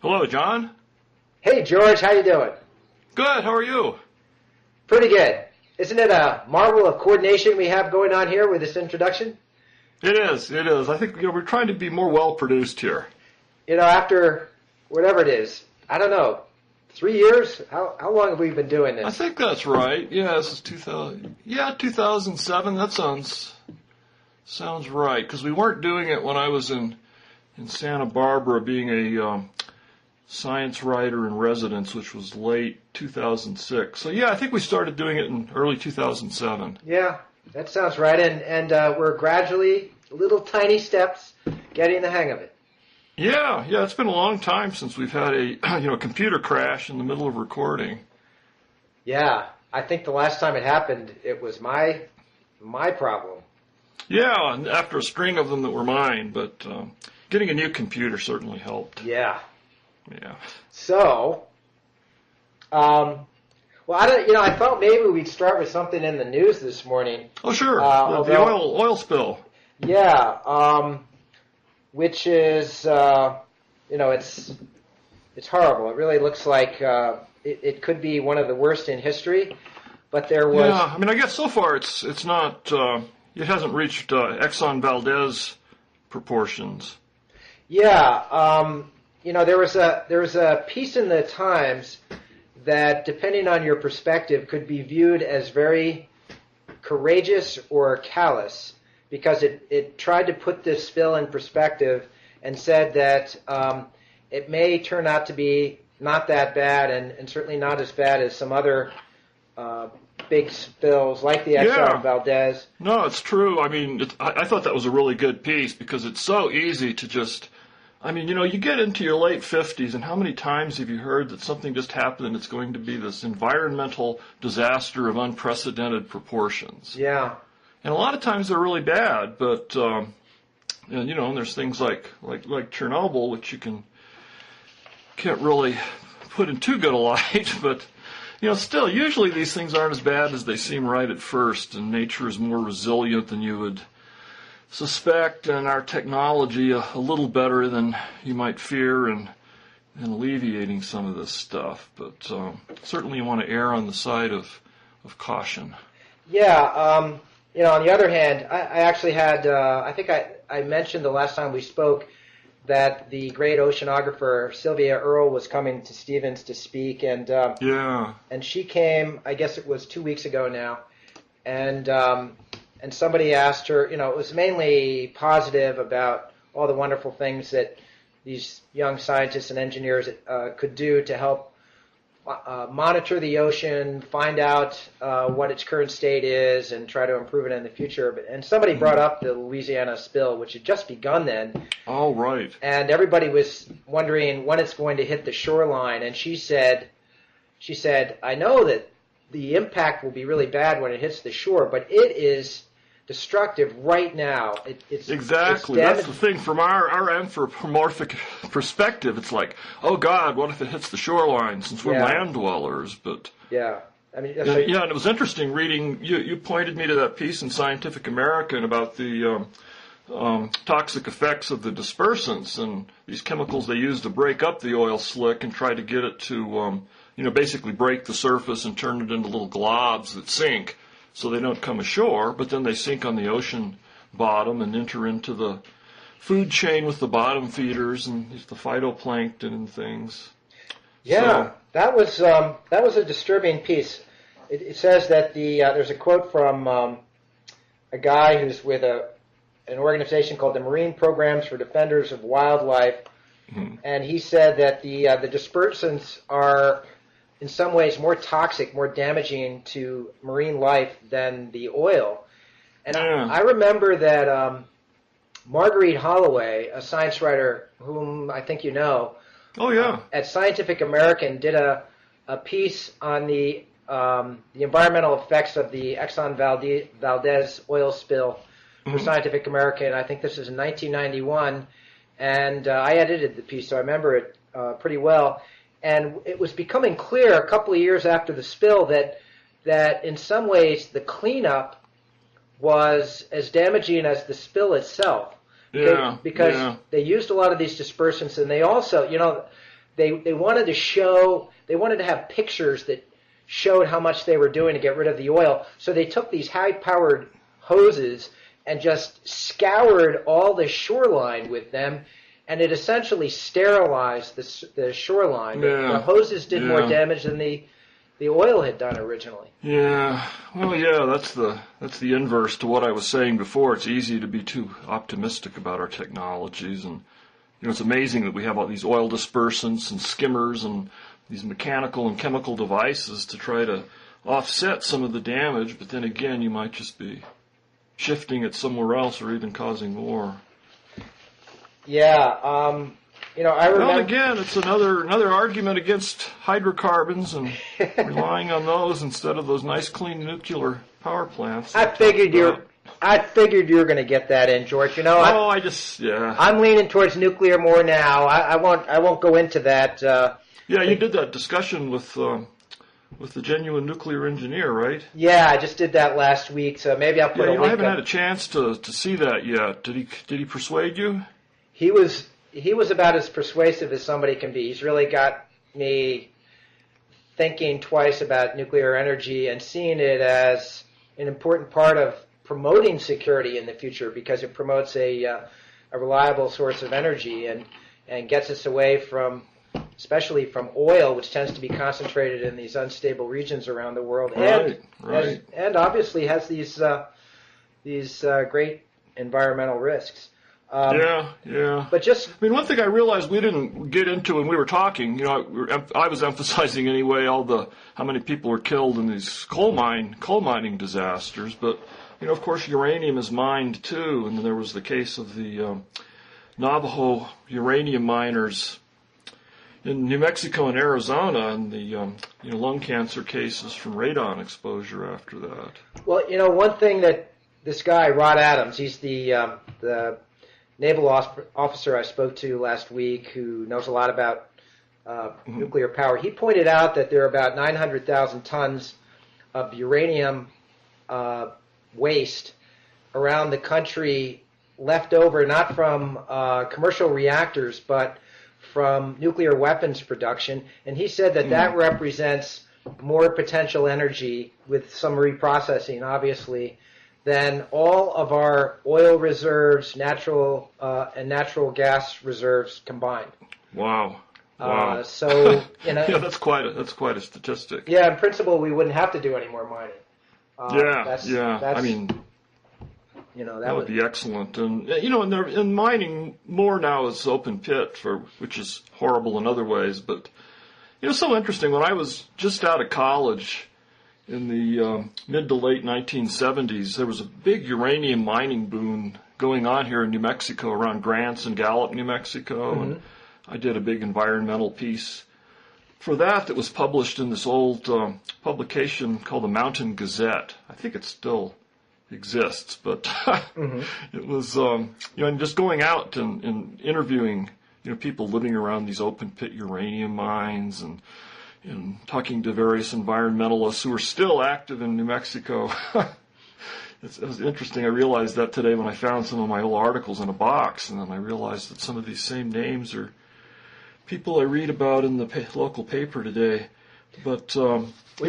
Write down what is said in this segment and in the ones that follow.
Hello, John. Hey, George, how you doing? Good, how are you? Pretty good. Isn't it a marvel of coordination we have going on here with this introduction? It is. I think we're trying to be more well-produced here. After whatever it is, I don't know, 3 years? How long have we been doing this? I think that's right. Yeah, this is 2000. Yeah, 2007. That sounds right, because we weren't doing it when I was in Santa Barbara being a science writer in residence, which was late 2006. So yeah, I think we started doing it in early 2007. Yeah, that sounds right. And we're gradually, little tiny steps, getting the hang of it. Yeah, it's been a long time since we've had a computer crash in the middle of recording. Yeah, I think the last time it happened, it was my problem. Yeah, and after a string of them that were mine, but getting a new computer certainly helped. Yeah. Yeah. So, I thought maybe we'd start with something in the news this morning. Oh, sure. The oil spill. Yeah. Which is, it's horrible. It really looks like it could be one of the worst in history. But there was. Yeah. I mean, I guess so far it's not. It hasn't reached Exxon Valdez proportions. Yeah. There was a piece in the Times that, depending on your perspective, could be viewed as very courageous or callous, because it tried to put this spill in perspective and said that it may turn out to be not that bad, and certainly not as bad as some other big spills like the Exxon Valdez. No, it's true. I mean, I thought that was a really good piece, because it's so easy to just... I mean, you get into your late 50s, and how many times have you heard that something just happened and it's going to be this environmental disaster of unprecedented proportions? Yeah. And a lot of times they're really bad, but, and there's things like Chernobyl, which you can't really put in too good a light, but, still, usually these things aren't as bad as they seem right at first, and nature is more resilient than you would suspect, and our technology a little better than you might fear in alleviating some of this stuff. But certainly you want to err on the side of caution. Yeah. On the other hand, I actually had, I think I mentioned the last time we spoke that the great oceanographer Sylvia Earle was coming to Stevens to speak, and she came, I guess it was 2 weeks ago now, and somebody asked her, it was mainly positive about all the wonderful things that these young scientists and engineers could do to help monitor the ocean, find out what its current state is, and try to improve it in the future. And somebody brought up the Louisiana spill, which had just begun then. Oh, right. And everybody was wondering when it's going to hit the shoreline. And she said, I know that the impact will be really bad when it hits the shore, but it is destructive right now. Exactly. That's the thing. From our anthropomorphic perspective, it's like, oh God, what if it hits the shoreline, since we're land dwellers? But yeah, I mean, and it was interesting reading. You pointed me to that piece in Scientific American about the toxic effects of the dispersants and these chemicals they use to break up the oil slick and try to get it to basically break the surface and turn it into little globs that sink, so they don't come ashore, but then they sink on the ocean bottom and enter into the food chain with the bottom feeders and the phytoplankton and things. Yeah, so, that was a disturbing piece. It says that there's a quote from a guy who's with an organization called the Marine Programs for Defenders of Wildlife, and he said that the dispersants are in some ways more toxic, more damaging to marine life than the oil. And I remember that Marguerite Holloway, a science writer whom I think you know, at Scientific American, did a piece on the environmental effects of the Exxon Valdez oil spill for Scientific American. I think this is in 1991, and I edited the piece, so I remember it pretty well. And it was becoming clear a couple of years after the spill that in some ways the cleanup was as damaging as the spill itself. Because they used a lot of these dispersants, and they also, they wanted to have pictures that showed how much they were doing to get rid of the oil. So they took these high-powered hoses and just scoured all the shoreline with them, and it essentially sterilized the shoreline. Yeah. The hoses did more damage than the oil had done originally. Yeah. Well, yeah, that's the inverse to what I was saying before. It's easy to be too optimistic about our technologies, and it's amazing that we have all these oil dispersants and skimmers and these mechanical and chemical devices to try to offset some of the damage, but then again, you might just be shifting it somewhere else or even causing more. Yeah, I remember... Well, again, it's another argument against hydrocarbons and relying on those instead of those nice, clean nuclear power plants. I figured you were going to get that in, George. I'm leaning towards nuclear more now. I won't go into that. Yeah, you did that discussion with the genuine nuclear engineer, right? Yeah, I just did that last week, so maybe I'll put a link I haven't had a chance to see that yet. Did he persuade you? He was about as persuasive as somebody can be. He's really got me thinking twice about nuclear energy and seeing it as an important part of promoting security in the future, because it promotes a reliable source of energy and gets us away from, especially from oil, which tends to be concentrated in these unstable regions around the world, and obviously has these great environmental risks. But one thing I realized we didn't get into when we were talking, I was emphasizing anyway how many people were killed in these coal mining disasters, but of course uranium is mined too, and there was the case of the Navajo uranium miners in New Mexico and Arizona, and the lung cancer cases from radon exposure after that. Well, one thing that this guy Rod Adams, he's the naval officer I spoke to last week, who knows a lot about nuclear power. He pointed out that there are about 900,000 tons of uranium waste around the country left over, not from commercial reactors, but from nuclear weapons production. And he said that represents more potential energy, with some reprocessing, obviously, than all of our oil reserves, natural gas reserves combined. Wow. So yeah, that's quite a statistic. Yeah, in principle, we wouldn't have to do any more mining. That would be excellent. And in mining more now is open pit, which is horrible in other ways. But so interesting. When I was just out of college in the mid to late 1970s, there was a big uranium mining boom going on here in New Mexico, around Grants and Gallup, New Mexico. Mm-hmm. And I did a big environmental piece for that was published in this old publication called the Mountain Gazette. I think it still exists, but it was, and just going out and interviewing, people living around these open pit uranium mines and talking to various environmentalists who are still active in New Mexico. It was interesting. I realized that today when I found some of my old articles in a box, and then I realized that some of these same names are people I read about in the local paper today. But,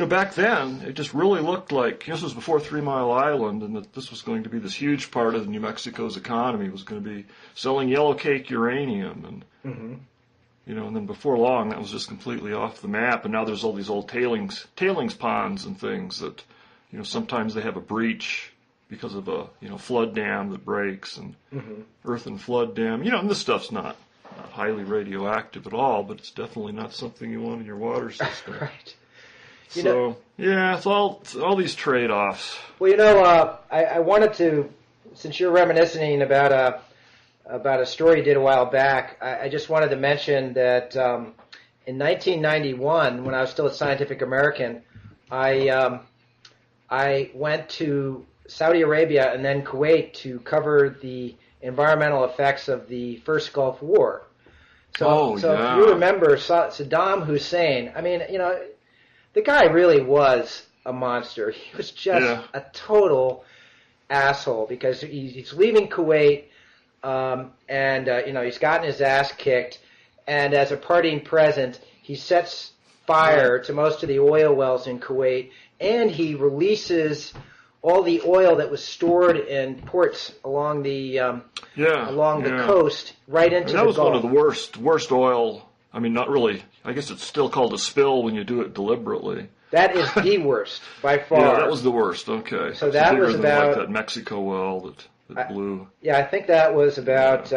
back then, it just really looked like, this was before 3 Mile Island, and that this was going to be this huge part of New Mexico's economy, was going to be selling yellow cake uranium. And, and then before long, that was just completely off the map. And now there's all these old tailings ponds and things that, sometimes they have a breach because of a, flood dam that breaks, and earth and flood dam. And this stuff's not highly radioactive at all, but it's definitely not something you want in your water system. Right. It's all these trade-offs. Well, I wanted to, since you're reminiscing about a story you did a while back, I just wanted to mention that in 1991, when I was still at Scientific American, I went to Saudi Arabia and then Kuwait to cover the environmental effects of the first Gulf War. So if you remember Saddam Hussein, the guy really was a monster. He was just a total asshole, because he's leaving Kuwait, and he's gotten his ass kicked, and as a parting present, he sets fire to most of the oil wells in Kuwait, and he releases all the oil that was stored in ports along the coast right into the Gulf. That was one of the worst oil. I mean, not really. I guess it's still called a spill when you do it deliberately. That is the worst by far. Yeah, that was the worst. Okay. So that was about like that Mexico well that blew. Yeah, I think that was about.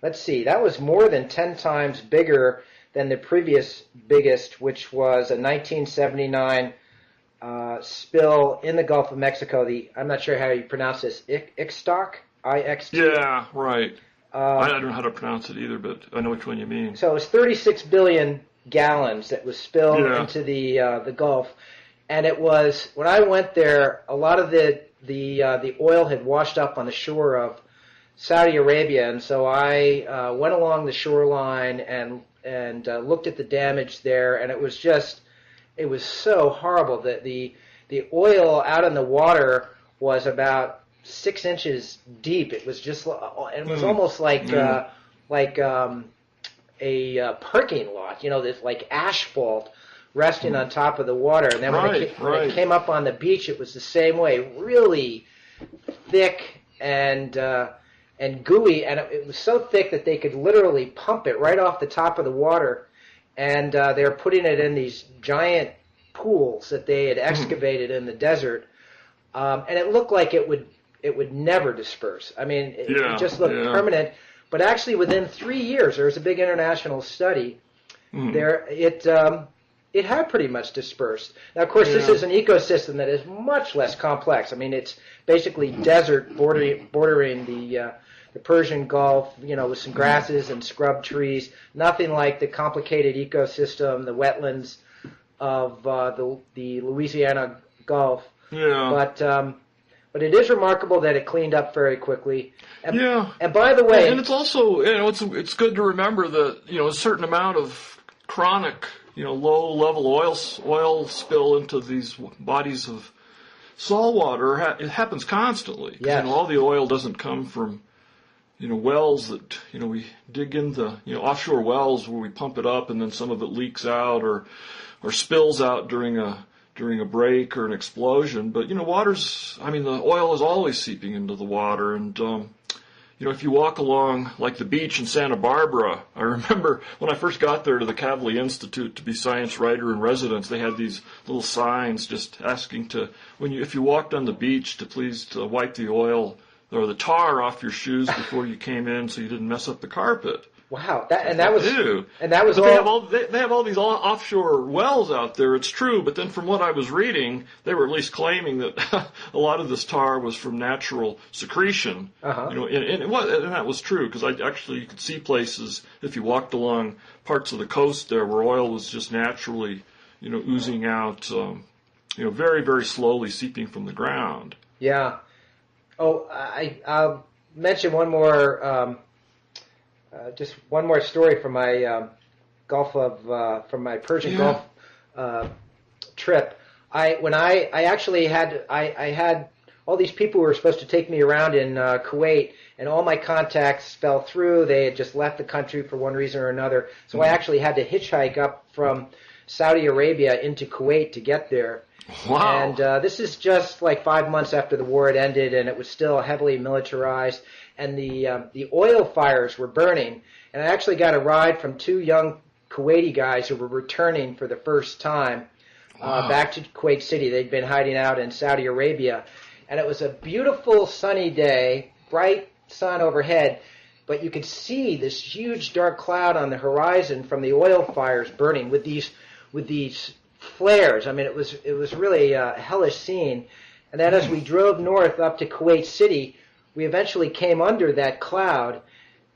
Let's see. That was more than 10 times bigger than the previous biggest, which was a 1979 spill in the Gulf of Mexico. I'm not sure how you pronounce this. Ixtoc? I-X-T? Yeah, right. I don't know how to pronounce it either, but I know which one you mean. So it was 36 billion gallons that was spilled into the Gulf, and it was when I went there. A lot of the oil had washed up on the shore of Saudi Arabia, and so I went along the shoreline and looked at the damage there, and it was so horrible that the oil out in the water was about 6 inches deep. It was just, it was almost like a parking lot, this like asphalt resting on top of the water. And then when it came up on the beach, it was the same way, really thick and gooey, and it was so thick that they could literally pump it right off the top of the water, and they were putting it in these giant pools that they had excavated in the desert, and it looked like it would never disperse. I mean, it just looked permanent. But actually, within 3 years, there was a big international study. There, it had pretty much dispersed. Now, of course, this is an ecosystem that is much less complex. I mean, it's basically desert bordering the Persian Gulf, with some grasses and scrub trees. Nothing like the complicated ecosystem, the wetlands of the Louisiana Gulf. Yeah. But it is remarkable that it cleaned up very quickly. And, and by the way, and it's also it's good to remember that a certain amount of chronic low level oil spill into these bodies of salt water it happens constantly. Yes. All the oil doesn't come from wells that we dig into offshore wells where we pump it up and then some of it leaks out or spills out during a break or an explosion. But the oil is always seeping into the water, and if you walk along like the beach in Santa Barbara, I remember when I first got there to the Kavli Institute to be science writer in residence, they had these little signs just asking if you walked on the beach to please to wipe the oil or the tar off your shoes before you came in so you didn't mess up the carpet. Wow, that was all. They have all these offshore wells out there. It's true, but then from what I was reading, they were at least claiming that a lot of this tar was from natural secretion. And that was true because you could see places if you walked along parts of the coast there where oil was just naturally, oozing out, very very slowly seeping from the ground. Yeah. Oh, I'll mention one more. Just one more story from my from my Persian Gulf trip. I had all these people who were supposed to take me around in Kuwait, and all my contacts fell through. They had just left the country for one reason or another. So I actually had to hitchhike up from Saudi Arabia into Kuwait to get there. Wow. And this is just like 5 months after the war had ended, and it was still heavily militarized. And the oil fires were burning. And I actually got a ride from 2 young Kuwaiti guys who were returning for the first time back to Kuwait City. They'd been hiding out in Saudi Arabia. And it was a beautiful sunny day, bright sun overhead, but you could see this huge dark cloud on the horizon from the oil fires burning with these flares. I mean, it was really a hellish scene. And then as we drove north up to Kuwait City, we eventually came under that cloud.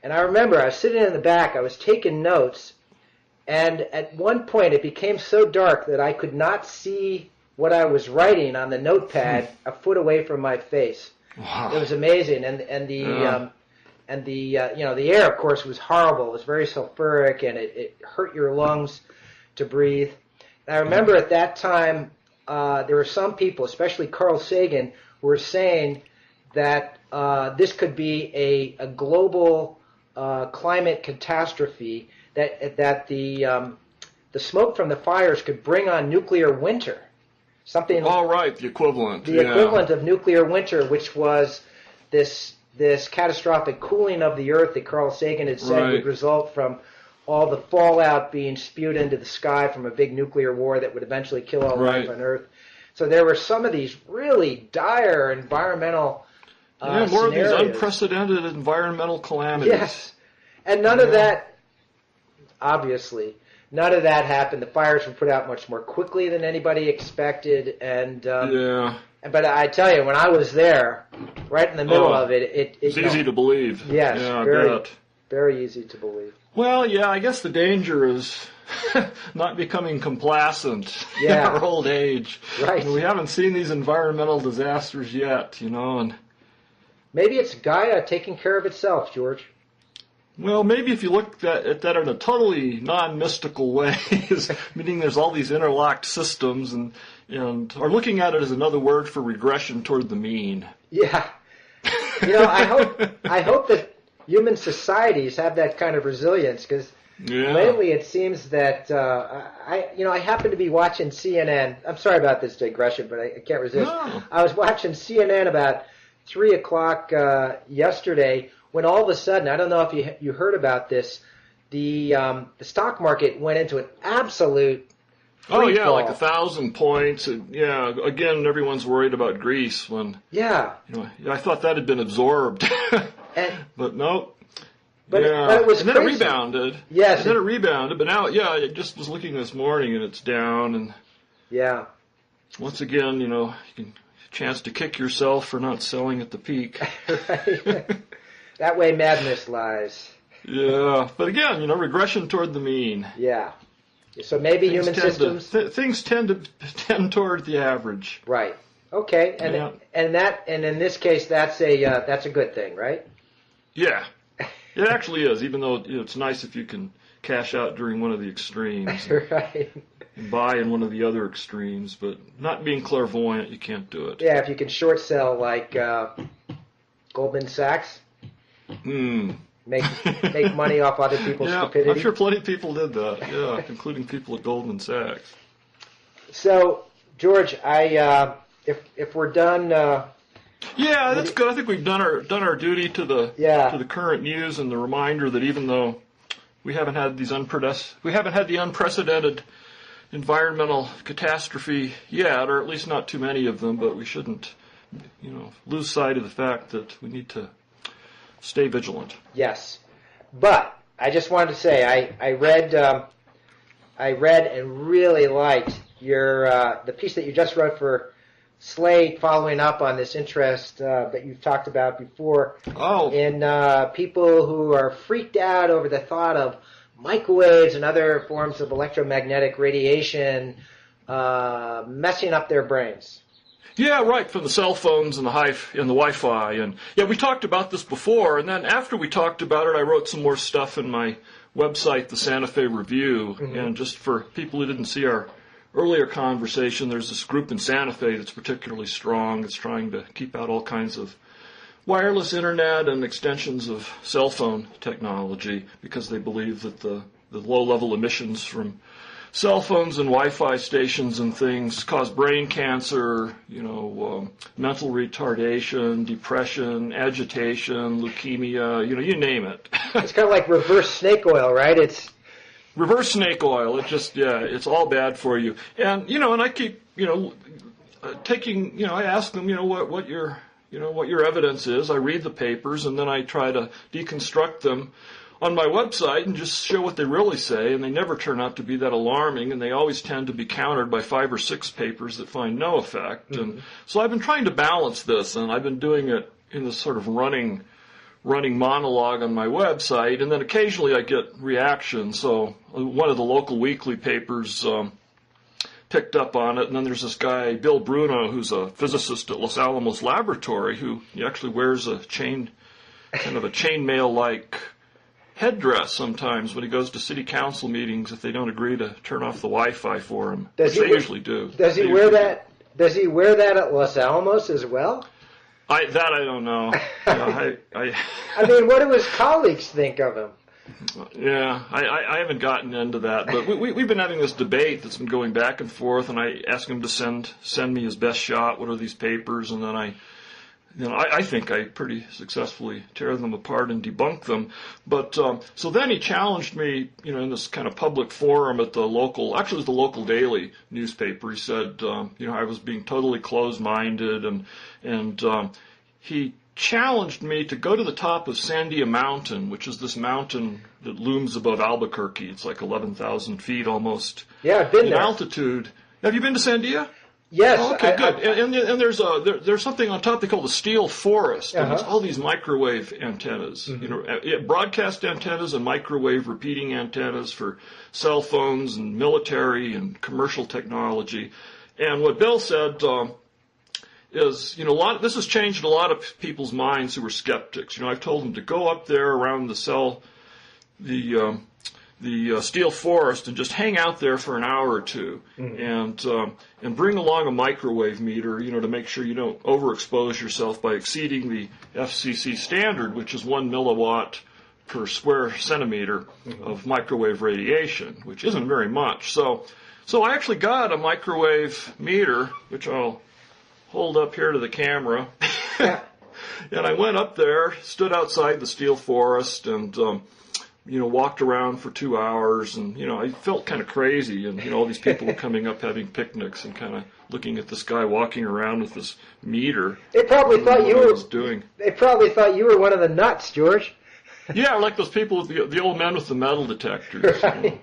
And I remember I was sitting in the back, I was taking notes, and at one point it became so dark that I could not see what I was writing on the notepad a foot away from my face. Wow. It was amazing, and the air, of course, was horrible. It was very sulfuric, and it hurt your lungs to breathe. And I remember at that time there were some people, especially Carl Sagan, who were saying that this could be a global climate catastrophe that the smoke from the fires could bring on nuclear winter. Something. All right, the equivalent. The equivalent of nuclear winter, which was this catastrophic cooling of the Earth that Carl Sagan had said would result from all the fallout being spewed into the sky from a big nuclear war that would eventually kill all life on Earth. So there were some of these really dire environmental more scenarios. of these unprecedented environmental calamities. Yes. And none of that, obviously, none of that happened. The fires were put out much more quickly than anybody expected. And but I tell you, when I was there, right in the middle of it, it's easy to believe. Yes, yeah, very, I bet. Very easy to believe. Well, yeah, I guess the danger is not becoming complacent in our old age. Right. We haven't seen these environmental disasters yet, and maybe it's Gaia taking care of itself, George. Well, maybe if you look at that in a totally non-mystical way, meaning there's all these interlocked systems, and are looking at it as another word for regression toward the mean. Yeah. I hope that human societies have that kind of resilience, because lately it seems that I happen to be watching CNN. I'm sorry about this digression, but I can't resist. No. I was watching CNN about 3 o'clock yesterday, when all of a sudden, I don't know if you heard about this, the stock market went into an absolute free fall. Like 1,000 points. Again, everyone's worried about Greece when I thought that had been absorbed. But no. But it was and then crazy. It rebounded. Yes. And then it rebounded. But now, I just was looking this morning and it's down. And once again, you can chance to kick yourself for not selling at the peak. Right. That way madness lies. Yeah. But again, regression toward the mean. Yeah. So maybe human systems. Things tend to tend toward the average. Right. Okay. And in this case, that's a good thing, right? Yeah. It actually is, even though it's nice if you can cash out during one of the extremes. Right. And buy in one of the other extremes, but not being clairvoyant, you can't do it. Yeah, if you can short sell like Goldman Sachs. Make money off other people's stupidity. I'm sure plenty of people did that, including people at Goldman Sachs. So, George, if we're done... that's good. I think we've done our duty to the current news, and the reminder that even though we haven't had the unprecedented environmental catastrophe yet, or at least not too many of them, but we shouldn't lose sight of the fact that we need to stay vigilant. Yes, but I just wanted to say I read and really liked the piece that you just wrote for Slate, following up on this interest that you've talked about before in people who are freaked out over the thought of microwaves and other forms of electromagnetic radiation messing up their brains. Yeah, right, from the cell phones and the Wi-Fi. And we talked about this before, and then after we talked about it, I wrote some more stuff in my website, the Santa Fe Review. And just for people who didn't see our earlier conversation, there's this group in Santa Fe that's particularly strong. It's trying to keep out all kinds of wireless internet and extensions of cell phone technology because they believe that the low-level emissions from cell phones and Wi-Fi stations and things cause brain cancer, mental retardation, depression, agitation, leukemia, you name it. It's kind of like reverse snake oil, right? It's reverse snake oil. It just, it's all bad for you. And, and I keep, taking, I ask them, what your evidence is. I read the papers and then I try to deconstruct them on my website and just show what they really say, and they never turn out to be that alarming, and they always tend to be countered by 5 or 6 papers that find no effect. And so I've been trying to balance this, and I've been doing it in this sort of running monologue on my website, and then occasionally I get reactions. So one of the local weekly papers picked up on it, and then there's this guy, Bill Bruno, who's a physicist at Los Alamos Laboratory, who he actually wears a chainmail-like headdress sometimes when he goes to city council meetings if they don't agree to turn off the Wi-Fi for him, which they usually do. Does he wear that? Does he wear that at Los Alamos as well? I don't know. I mean, what do his colleagues think of him? Yeah, I haven't gotten into that, but we've been having this debate that's been going back and forth, and I ask him to send me his best shot. What are these papers? And then I think I pretty successfully tear them apart and debunk them. But so then he challenged me, in this kind of public forum at the local, actually it was the local daily newspaper. He said, I was being totally closed-minded, and he challenged me to go to the top of Sandia Mountain, which is this mountain that looms above Albuquerque. It's like 11,000 feet almost. Yeah, I've been in there. Altitude. Have you been to Sandia? Yes. Oh, okay, good. And there's something on top they call the steel forest, and it's all these microwave antennas, broadcast antennas and microwave repeating antennas for cell phones and military and commercial technology. And what Bill said is, this has changed a lot of people's minds who were skeptics. I've told them to go up there around the steel forest and just hang out there for an hour or two, and bring along a microwave meter, to make sure you don't overexpose yourself by exceeding the FCC standard, which is 1 milliwatt per square centimeter of microwave radiation, which isn't very much. So I actually got a microwave meter, which I'll hold up here to the camera. And I went up there, stood outside the steel forest, and walked around for 2 hours, and I felt kind of crazy, and all these people were coming up having picnics and kind of looking at this guy walking around with this meter. They probably thought you were doing. They probably thought you were one of the nuts, George. Yeah, like those people with the old men with the metal detectors. Right.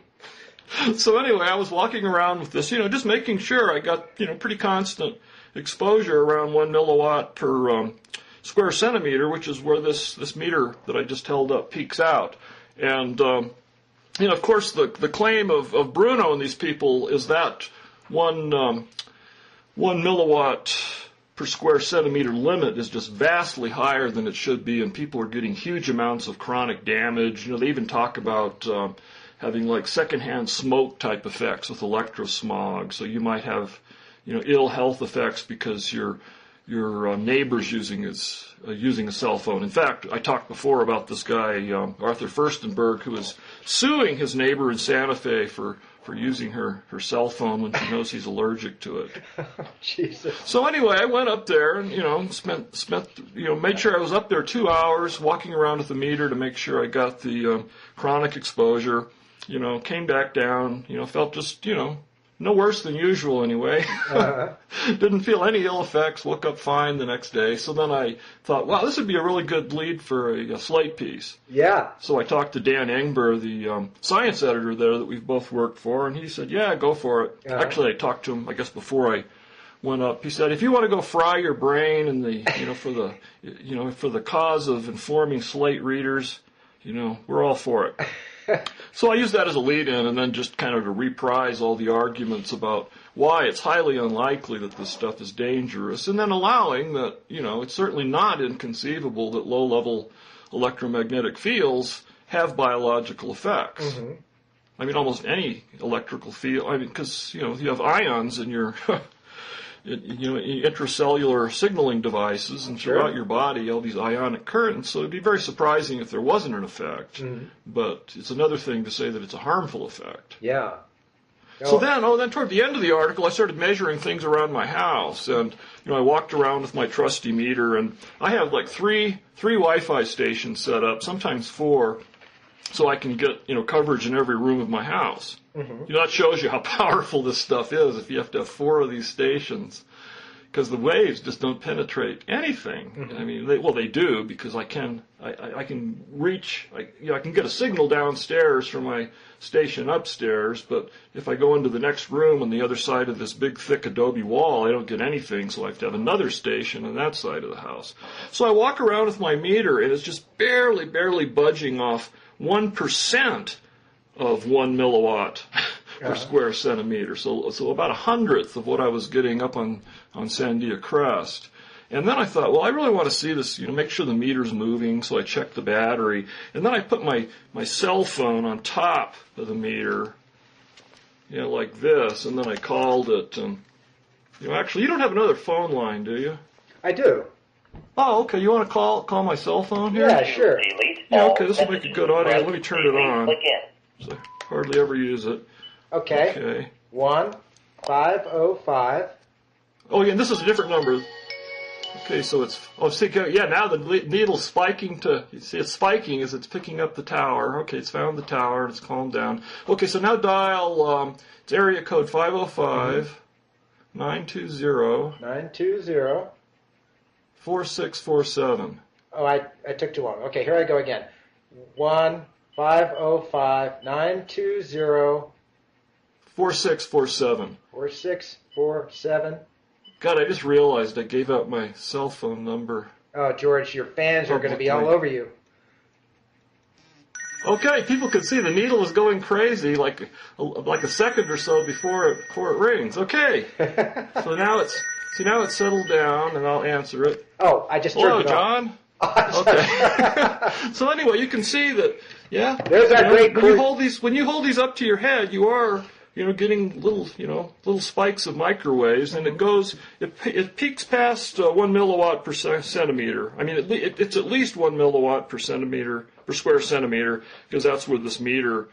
So anyway, I was walking around with this, just making sure I got pretty constant exposure around 1 milliwatt per square centimeter, which is where this meter that I just held up peaks out. And, of course, the claim of Bruno and these people is that 1 milliwatt per square centimeter limit is just vastly higher than it should be, and people are getting huge amounts of chronic damage. They even talk about having like secondhand smoke type effects with electrosmog. So you might have, ill health effects because your neighbor's using a cell phone. In fact, I talked before about this guy, Arthur Furstenberg, who is suing his neighbor in Santa Fe for using her cell phone when she knows he's allergic to it. Jesus. So anyway, I went up there and, made sure I was up there 2 hours, walking around with the meter to make sure I got the chronic exposure. Came back down, felt just, no worse than usual anyway. Didn't feel any ill effects, woke up fine the next day. So then I thought, wow, this would be a really good lead for a Slate piece. Yeah. So I talked to Dan Engber, the science editor there that we've both worked for, and he said, yeah, go for it. Actually, I talked to him, I guess, before I went up. He said, if you want to go fry your brain and for the cause of informing Slate readers, we're all for it. So I used that as a lead-in, and then just kind of to reprise all the arguments about why it's highly unlikely that this stuff is dangerous, and then allowing that, it's certainly not inconceivable that low-level electromagnetic fields have biological effects. Mm-hmm. I mean, almost any electrical field, because, you have ions in your intracellular signaling devices and throughout your body, all these ionic currents. So it'd be very surprising if there wasn't an effect. Mm-hmm. But it's another thing to say that it's a harmful effect. Yeah. So then toward the end of the article, I started measuring things around my house, and I walked around with my trusty meter, and I have like three Wi-Fi stations set up, sometimes 4, so I can get coverage in every room of my house. Mm-hmm. That shows you how powerful this stuff is if you have to have 4 of these stations, because the waves just don't penetrate anything. Mm-hmm. I mean, they do, because I can reach, I can get a signal downstairs from my station upstairs, but if I go into the next room on the other side of this big thick adobe wall, I don't get anything, so I have to have another station on that side of the house. So I walk around with my meter, and it's just barely budging off 1% of 1 milliwatt per square centimeter. So about 100th of what I was getting up on Sandia Crest. And then I thought, well, I really want to see this, make sure the meter's moving, so I checked the battery. And then I put my cell phone on top of the meter, like this, and then I called it. And, actually, you don't have another phone line, do you? I do. Oh, okay. You want to call my cell phone here? Yeah, sure. Yeah, okay. This will make a good audio. Let me turn it on. So I hardly ever use it. Okay. Okay. 1-505. Oh, yeah, and this is a different number. Okay, so it's, now the needle's spiking you see it's spiking as it's picking up the tower. Okay, it's found the tower and it's calmed down. Okay, so now dial, it's area code 505 920 920. 4647. Oh, I took too long. Okay, here I go again. 1-505-920. 4647. 4647. God, I just realized I gave out my cell phone number. Oh, George, your fans are going to be all over you. Okay, people can see the needle is going crazy like a second or so before it rings. Okay, so now it's settled down, and I'll answer it. Oh, I just turned it off. Hello, John. Okay. So anyway, you can see that. Yeah. There's our great. When you hold these up to your head, you are getting little spikes of microwaves, and it peaks past 1 milliwatt per centimeter. I mean, it's at least 1 milliwatt per square centimeter, because that's where this meter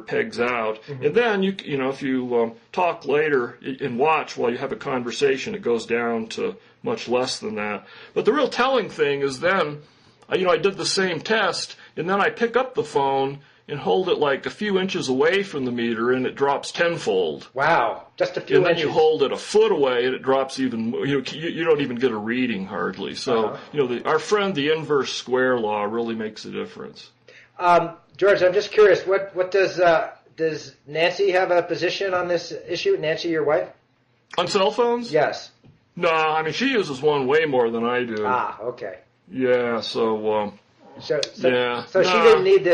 pegs out. Mm-hmm. And then if you talk later and watch while you have a conversation, it goes down to much less than that. But the real telling thing is then, I did the same test, and then I pick up the phone and hold it like a few inches away from the meter, and it drops tenfold. Wow, just a few inches. And then you hold it a foot away, and it drops even more. You don't even get a reading hardly. So, our friend, the inverse square law, really makes a difference. George, I'm just curious. What does Nancy have a position on this issue? Nancy, your wife? On cell phones? Yes. No, I mean, she uses one way more than I do. Ah, okay. Yeah, so she didn't need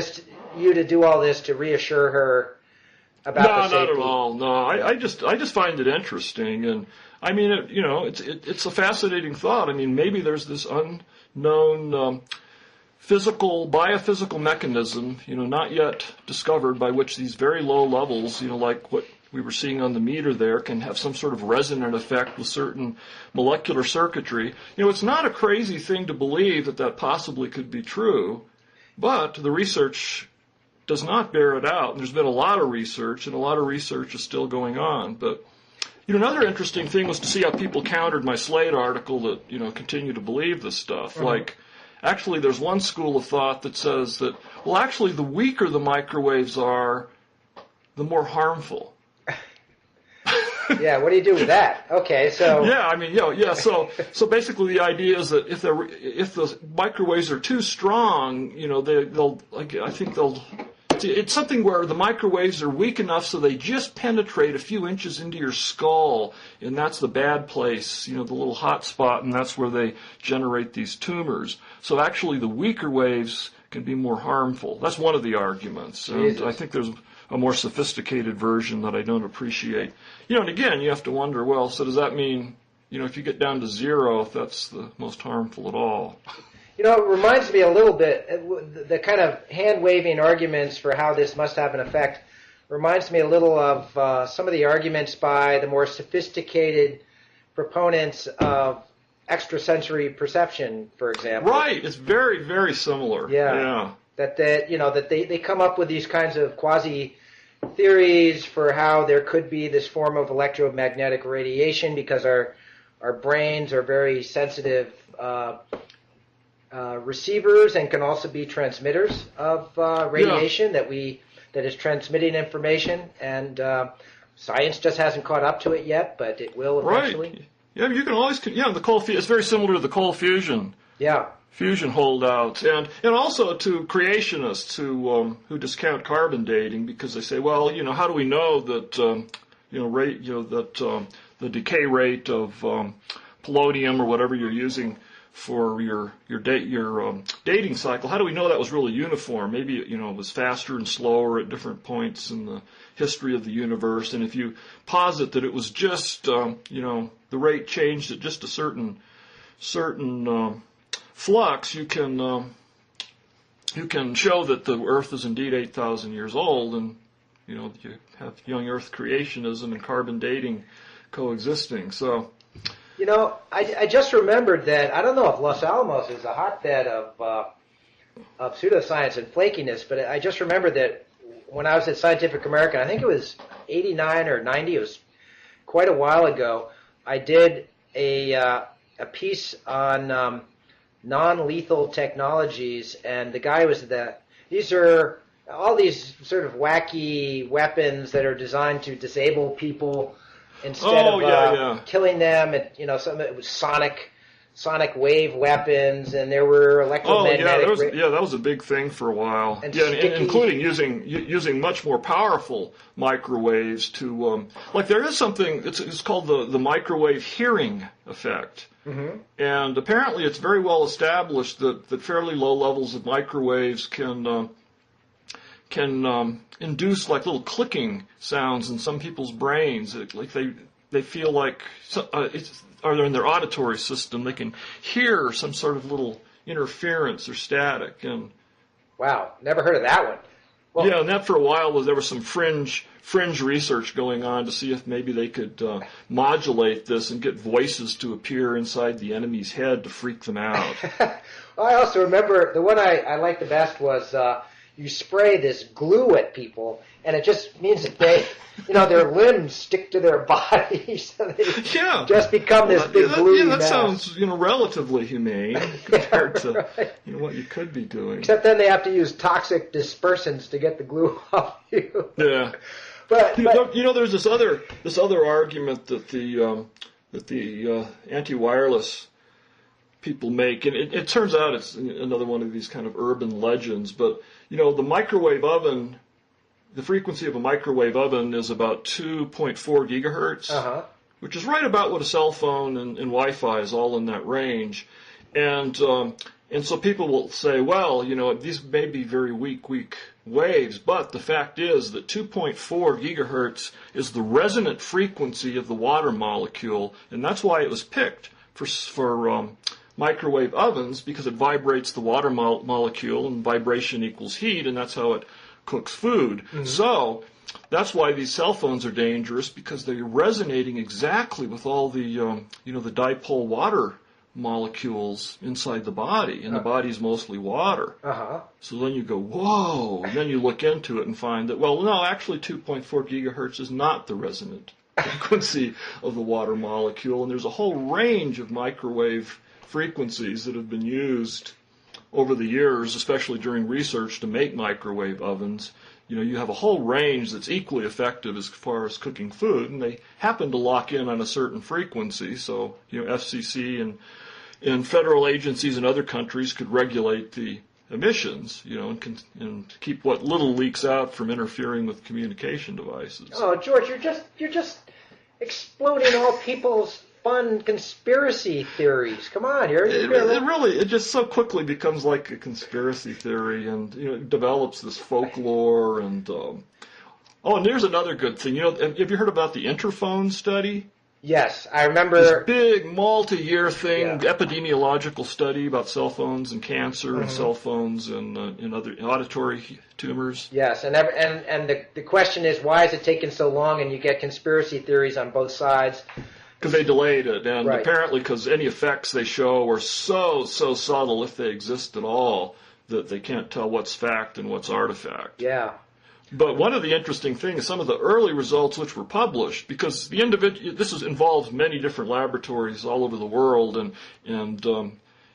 you to do all this to reassure her about the safety. No, not at all. No, I just find it interesting, and I mean, it's a fascinating thought. I mean, maybe there's this unknown biophysical mechanism, not yet discovered, by which these very low levels, like what we were seeing on the meter there, can have some sort of resonant effect with certain molecular circuitry. It's not a crazy thing to believe that possibly could be true, but the research does not bear it out. And there's been a lot of research, and a lot of research is still going on. But another interesting thing was to see how people countered my Slate article that continue to believe this stuff. Mm-hmm. Like, actually, there's one school of thought that says that, well, actually, the weaker the microwaves are, the more harmful. Yeah, what do you do with that? Okay, so yeah, I mean, so basically the idea is that if the microwaves are too strong, it's something where the microwaves are weak enough so they just penetrate a few inches into your skull, and that's the bad place, the little hot spot, and that's where they generate these tumors. So actually the weaker waves can be more harmful. That's one of the arguments. And I think there's a more sophisticated version that I don't appreciate. And again, you have to wonder, well, so does that mean, if you get down to zero, if that's the most harmful at all? It reminds me a little bit, the kind of hand-waving arguments for how this must have an effect reminds me a little of some of the arguments by the more sophisticated proponents of extrasensory perception, for example. Right, it's very, very similar. Yeah. That they come up with these kinds of quasi-theories for how there could be this form of electromagnetic radiation because our brains are very sensitive receivers and can also be transmitters of radiation that is transmitting information, and science just hasn't caught up to it yet, but it will eventually. Right. Yeah, you can always the cold fusion. It's very similar to the cold fusion. Yeah. Fusion holdouts, and also to creationists who discount carbon dating because they say, well, how do we know that the decay rate of polonium or whatever you're using for your dating cycle? How do we know that was really uniform? Maybe it was faster and slower at different points in the history of the universe. And if you posit that it was just the rate changed at just a certain flux, you can show that the Earth is indeed 8,000 years old, and you have young Earth creationism and carbon dating coexisting. So You know, I just remembered that, I don't know if Los Alamos is a hotbed of pseudoscience and flakiness, but I just remembered that when I was at Scientific American, I think it was 89 or 90, it was quite a while ago, I did a piece on non-lethal technologies, and the guy was these are all these sort of wacky weapons that are designed to disable people instead of killing them. And, you know, some it was sonic wave weapons, and there were electromagnetic. That was a big thing for a while. And including using much more powerful microwaves to like there is something. It's called the microwave hearing effect. Mm-hmm. And apparently, it's very well established that fairly low levels of microwaves can induce like little clicking sounds in some people's brains. Like they feel like or in their auditory system, they can hear some sort of little interference or static. And wow, never heard of that one. Well, yeah, and that for a while there was some fringe research going on to see if maybe they could modulate this and get voices to appear inside the enemy's head to freak them out. I also remember the one I liked the best was you spray this glue at people, and it just means that they, you know, their limbs stick to their bodies, so they just become this big glue that mass. Sounds, you know, relatively humane compared to you know, what you could be doing. Except then they have to use toxic dispersants to get the glue off you. Yeah. But you know, there's this other argument that the anti-wireless people make, and it turns out it's another one of these kind of urban legends. But you know, the microwave oven, the frequency of a microwave oven is about 2.4 gigahertz, which is right about what a cell phone and Wi-Fi is, all in that range. And so people will say, well, you know, these may be very weak waves, but the fact is that 2.4 gigahertz is the resonant frequency of the water molecule, and that's why it was picked for microwave ovens, because it vibrates the water molecule, and vibration equals heat, and that's how it cooks food. Mm-hmm. So that's why these cell phones are dangerous, because they're resonating exactly with all the the dipole water molecules inside the body, and the body's mostly water. So then you go, whoa, and then you look into it and find that, well, no, actually 2.4 gigahertz is not the resonant frequency of the water molecule, and there's a whole range of microwave frequencies that have been used over the years, especially during research to make microwave ovens. You know, you have a whole range that's equally effective as far as cooking food, and they happen to lock in on a certain frequency. So, you know, FCC and federal agencies in other countries could regulate the emissions, you know, and keep what little leaks out from interfering with communication devices. Oh, George, you're just exploding all people's fun conspiracy theories. Come on, it just so quickly becomes like a conspiracy theory, and you know, it develops this folklore. And and there's another good thing. You know, have you heard about the Interphone study? Yes, I remember. This big multi-year thing, epidemiological study about cell phones and cancer, and cell phones and other auditory tumors. Yes, and the question is, why is it taking so long? And you get conspiracy theories on both sides. Because they delayed it, and apparently because any effects they show are so subtle, if they exist at all, that they can't tell what's fact and what's artifact. Yeah. But one of the interesting things, some of the early results which were published, because involves many different laboratories all over the world, and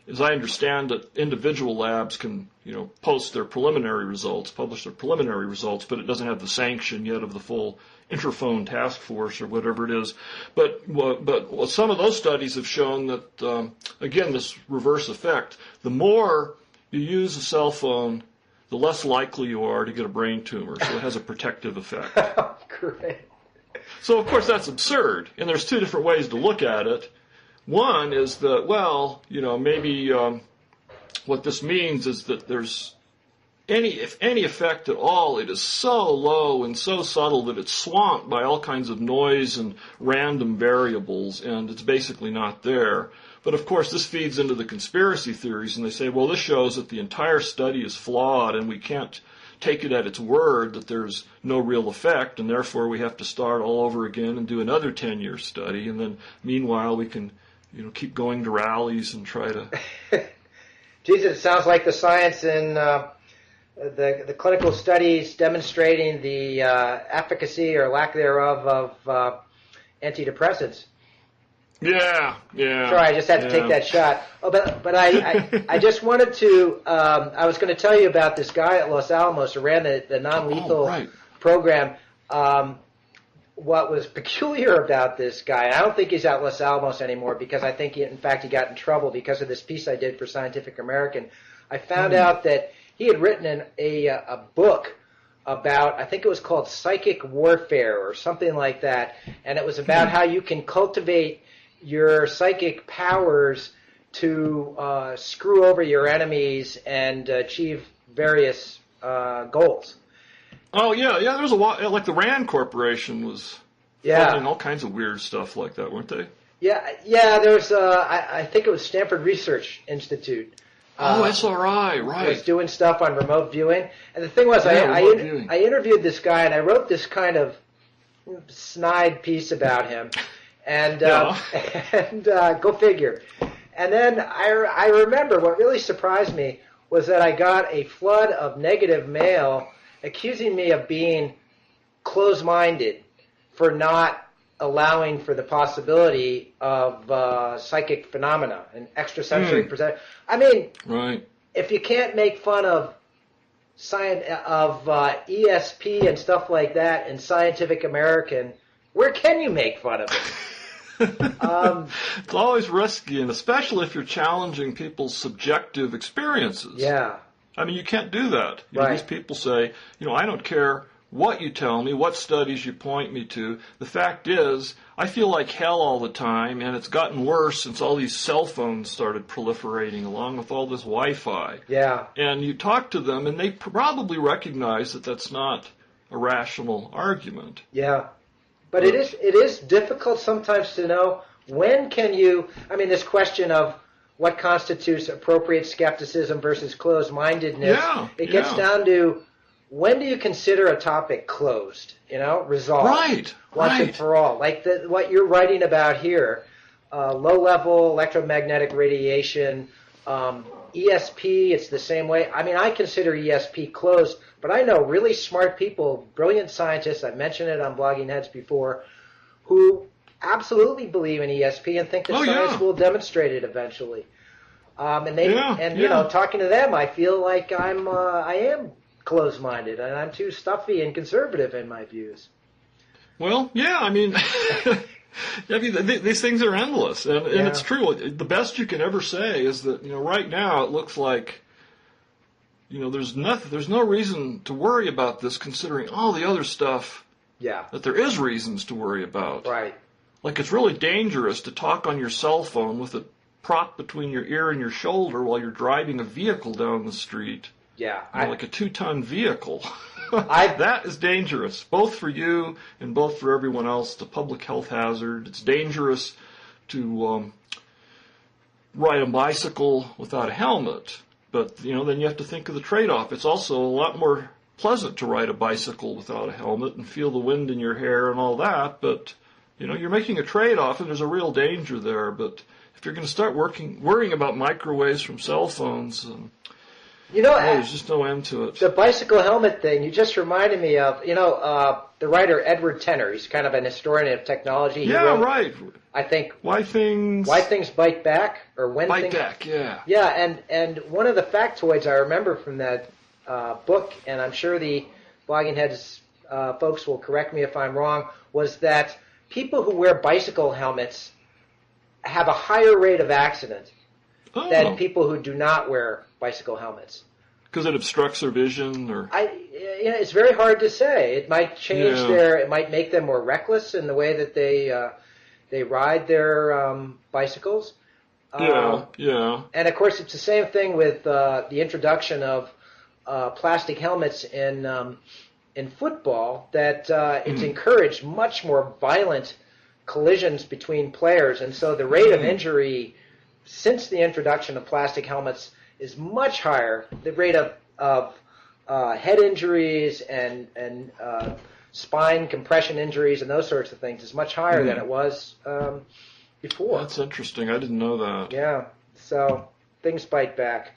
as I understand it, individual labs can, you know, publish their preliminary results, but it doesn't have the sanction yet of the full Interphone task force or whatever it is. But some of those studies have shown that, again, this reverse effect, the more you use a cell phone, the less likely you are to get a brain tumor. So it has a protective effect. Great. So, of course, that's absurd. And there's two different ways to look at it. One is that, well, you know, maybe what this means is that there's if any effect at all, it is so low and so subtle that it's swamped by all kinds of noise and random variables, and it's basically not there. But of course, this feeds into the conspiracy theories, and they say, well, this shows that the entire study is flawed, and we can't take it at its word that there's no real effect, and therefore we have to start all over again and do another 10-year study, and then meanwhile we can keep going to rallies and try to. Jesus, it sounds like the science in the clinical studies demonstrating the efficacy or lack thereof of antidepressants. Yeah. Sorry, I just had to take that shot. Oh, but I just wanted to. I was going to tell you about this guy at Los Alamos who ran the non-lethal program. What was peculiar about this guy, I don't think he's at Los Alamos anymore because I think, in fact, he got in trouble because of this piece I did for Scientific American. I found out that he had written a book about, I think it was called Psychic Warfare or something like that, and it was about how you can cultivate your psychic powers to screw over your enemies and achieve various goals. Oh, yeah, there was a lot, like the RAND Corporation was funding all kinds of weird stuff like that, weren't they? Yeah, there was, I think it was Stanford Research Institute. SRI, right. Was doing stuff on remote viewing. And the thing was, I interviewed this guy, and I wrote this kind of snide piece about him. And go figure. And then I remember what really surprised me was that I got a flood of negative mail accusing me of being closed-minded for not allowing for the possibility of psychic phenomena and extrasensory perception. I mean, if you can't make fun of ESP and stuff like that in Scientific American, where can you make fun of it? It's always risky, and especially if you're challenging people's subjective experiences. Yeah. I mean, you can't do that. These people say, I don't care what you tell me, what studies you point me to. The fact is, I feel like hell all the time, and it's gotten worse since all these cell phones started proliferating along with all this Wi-Fi. Yeah. And you talk to them, and they probably recognize that that's not a rational argument. Yeah. But it is difficult sometimes to know when can you, this question of what constitutes appropriate skepticism versus closed-mindedness, it gets down to when do you consider a topic closed, resolved once and for all. Like what you're writing about here, low-level electromagnetic radiation, ESP, it's the same way. I consider ESP closed, but I know really smart people, brilliant scientists, I've mentioned it on Blogging Heads before, who absolutely believe in ESP and think that science will demonstrate it eventually. Talking to them, I feel like I am closed-minded and I'm too stuffy and conservative in my views. Well, these things are endless, and it's true. The best you can ever say is that right now it looks like there's no reason to worry about this, considering all the other stuff that there is reasons to worry about. Right. Like it's really dangerous to talk on your cell phone with a prop between your ear and your shoulder while you're driving a vehicle down the street. Yeah. Like a 2-ton vehicle. That is dangerous, both for you and both for everyone else. It's a public health hazard. It's dangerous to ride a bicycle without a helmet. But, then you have to think of the trade-off. It's also a lot more pleasant to ride a bicycle without a helmet and feel the wind in your hair and all that. But, you're making a trade-off, and there's a real danger there. But if you're going to start worrying about microwaves from cell phones, there's just no end to it. The bicycle helmet thing, you just reminded me of, the writer Edward Tenner. He's kind of an historian of technology. He wrote, right. I think Why Things Bite Back, or When Bite Things Back, yeah. Yeah, and one of the factoids I remember from that book, and I'm sure the Blogging Heads folks will correct me if I'm wrong, was that people who wear bicycle helmets have a higher rate of accident than people who do not wear bicycle helmets. Because it obstructs their vision, or it's very hard to say. It might change it might make them more reckless in the way that they ride their bicycles. And of course, it's the same thing with the introduction of plastic helmets in football. That it's encouraged much more violent collisions between players, and so the rate of injury since the introduction of plastic helmets is much higher. The rate of head injuries and spine compression injuries and those sorts of things is much higher than it was before. That's interesting. I didn't know that. Yeah. So things bite back.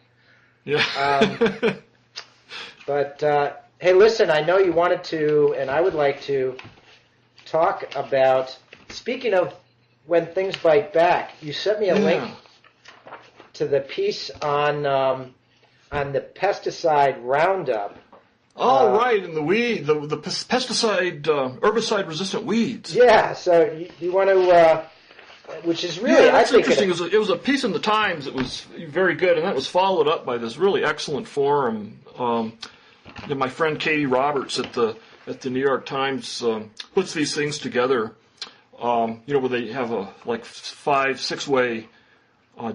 Yeah. But hey, listen, I know you wanted to, and I would like to talk about, speaking of when things bite back, you sent me a link to the piece on the pesticide Roundup. Oh, right, and the pesticide, herbicide-resistant weeds. Yeah, so you want to, which is really, yeah, that's I think interesting. It was a piece in the Times that was very good, and that was followed up by this really excellent forum. My friend Katie Roberts at the New York Times puts these things together. Where they have a 5-6 way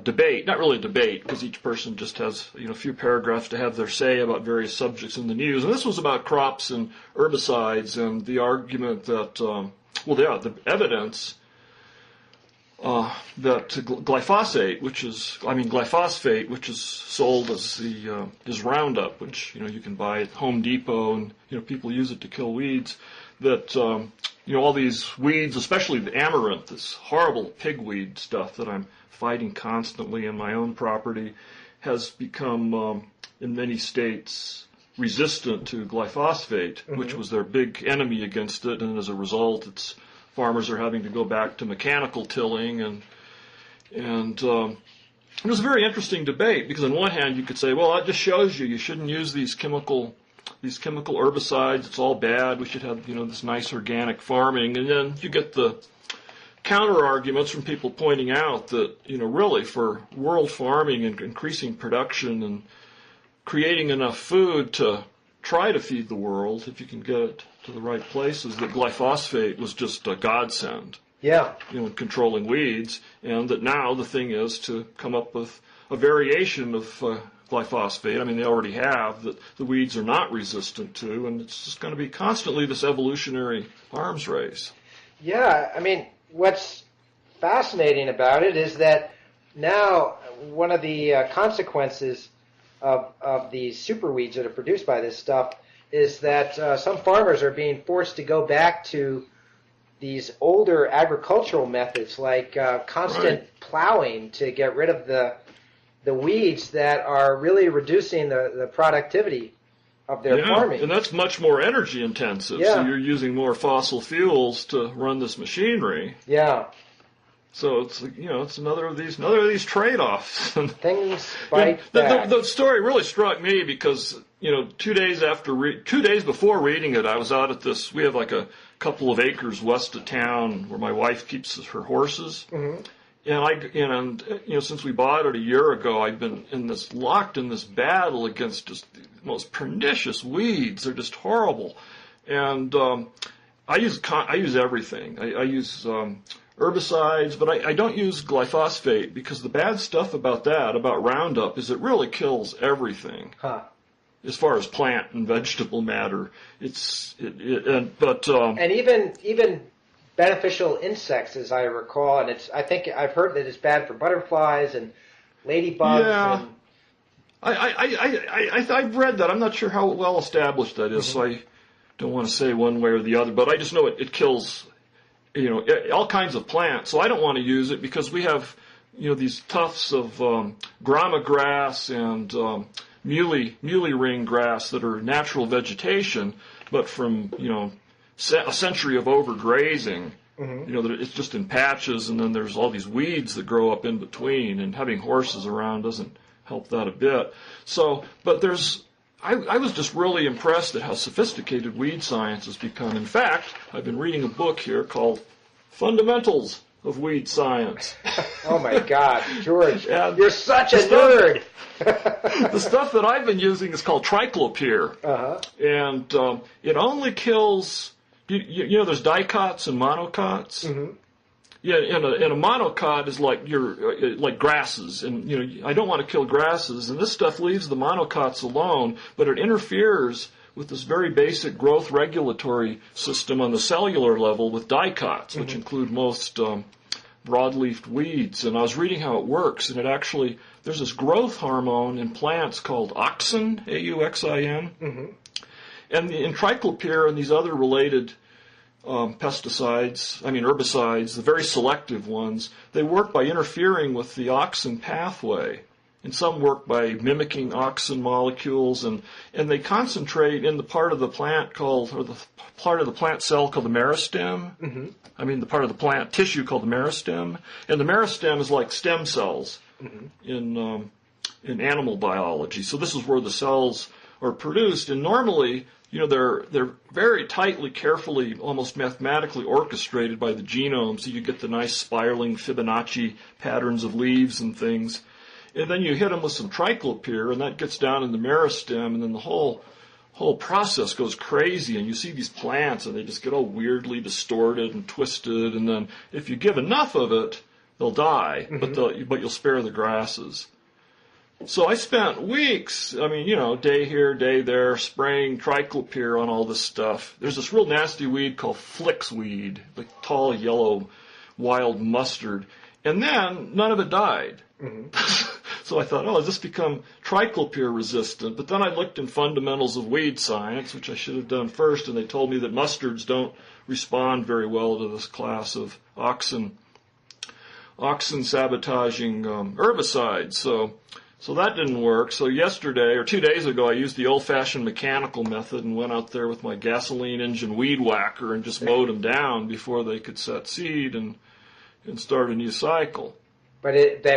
debate. Not really a debate, because each person just has a few paragraphs to have their say about various subjects in the news. And this was about crops and herbicides, and the argument that the evidence that glyphosate, which is sold as Roundup, which you can buy at Home Depot, and people use it to kill weeds. That all these weeds, especially the amaranth, this horrible pigweed stuff that I'm fighting constantly in my own property, has become in many states resistant to glyphosate, which was their big enemy against it, and as a result, farmers are having to go back to mechanical tilling, and it was a very interesting debate, because on one hand you could say, well, that just shows you shouldn't use these chemical herbicides, it's all bad, we should have this nice organic farming, and then you get the counter arguments from people pointing out that really for world farming and increasing production and creating enough food to try to feed the world, if you can get it to the right places, that glyphosate was just a godsend. Yeah. In controlling weeds, and that now the thing is to come up with a variation of glyphosate. I mean, they already have, that the weeds are not resistant to, and it's just going to be constantly this evolutionary arms race. Yeah, I mean, what's fascinating about it is that now one of the consequences of these super weeds that are produced by this stuff is that some farmers are being forced to go back to these older agricultural methods, like constant plowing, to get rid of the weeds that are really reducing the productivity of their farming. And that's much more energy intensive. Yeah. So you're using more fossil fuels to run this machinery. Yeah. So it's it's another of these trade-offs. Things bite back. The story really struck me because 2 days before reading it, I was out at this. We have like a couple of acres west of town where my wife keeps her horses. Mm-hmm. And since we bought it a year ago, I've been locked in this battle against just the most pernicious weeds. They're just horrible. And I use everything. I use herbicides, but I don't use glyphosate, because the bad stuff about Roundup, is it really kills everything. Huh. As far as plant and vegetable matter, and even beneficial insects, as I recall, and I think I've heard that it's bad for butterflies and ladybugs. Yeah. And I've read that. I'm not sure how well established that is, so I don't want to say one way or the other, but I just know it kills all kinds of plants. So I don't want to use it, because we have these tufts of grama grass and muley ring grass that are natural vegetation, but from a century of overgrazing, that it's just in patches, and then there's all these weeds that grow up in between, and having horses around doesn't help that a bit. So, but I was just really impressed at how sophisticated weed science has become. In fact, I've been reading a book here called Fundamentals of Weed Science. Oh my God, George, and you're such a nerd. The stuff that I've been using is called triclopyr, and it only kills. There's dicots and monocots. Mm-hmm. Yeah, and a monocot is like grasses, and I don't want to kill grasses, and this stuff leaves the monocots alone, but it interferes with this very basic growth regulatory system on the cellular level with dicots, which include most broadleaf weeds. And I was reading how it works, and there's this growth hormone in plants called auxin, AUXIN, and in triclopyr and these other related herbicides, the very selective ones, they work by interfering with the auxin pathway. And some work by mimicking auxin molecules, and they concentrate in the part of the plant part of the plant cell called the meristem. Mm-hmm. The part of the plant tissue called the meristem. And the meristem is like stem cells in animal biology. So this is where the cells are produced. And normally, they're very tightly, carefully, almost mathematically orchestrated by the genome, so you get the nice spiraling Fibonacci patterns of leaves and things. And then you hit them with some triclopyr, and that gets down in the meristem, and then the whole process goes crazy, and you see these plants, and they just get all weirdly distorted and twisted, and then if you give enough of it, they'll die, but you'll spare the grasses. So I spent weeks, day here, day there, spraying triclopyr on all this stuff. There's this real nasty weed called flicksweed, like tall yellow wild mustard, and then none of it died. Mm-hmm. So I thought, has this become triclopyr resistant? But then I looked in Fundamentals of Weed Science, which I should have done first, and they told me that mustards don't respond very well to this class of auxin sabotaging herbicides. So that didn't work. So yesterday, or 2 days ago, I used the old-fashioned mechanical method and went out there with my gasoline engine weed whacker and just mowed them down before they could set seed and start a new cycle. But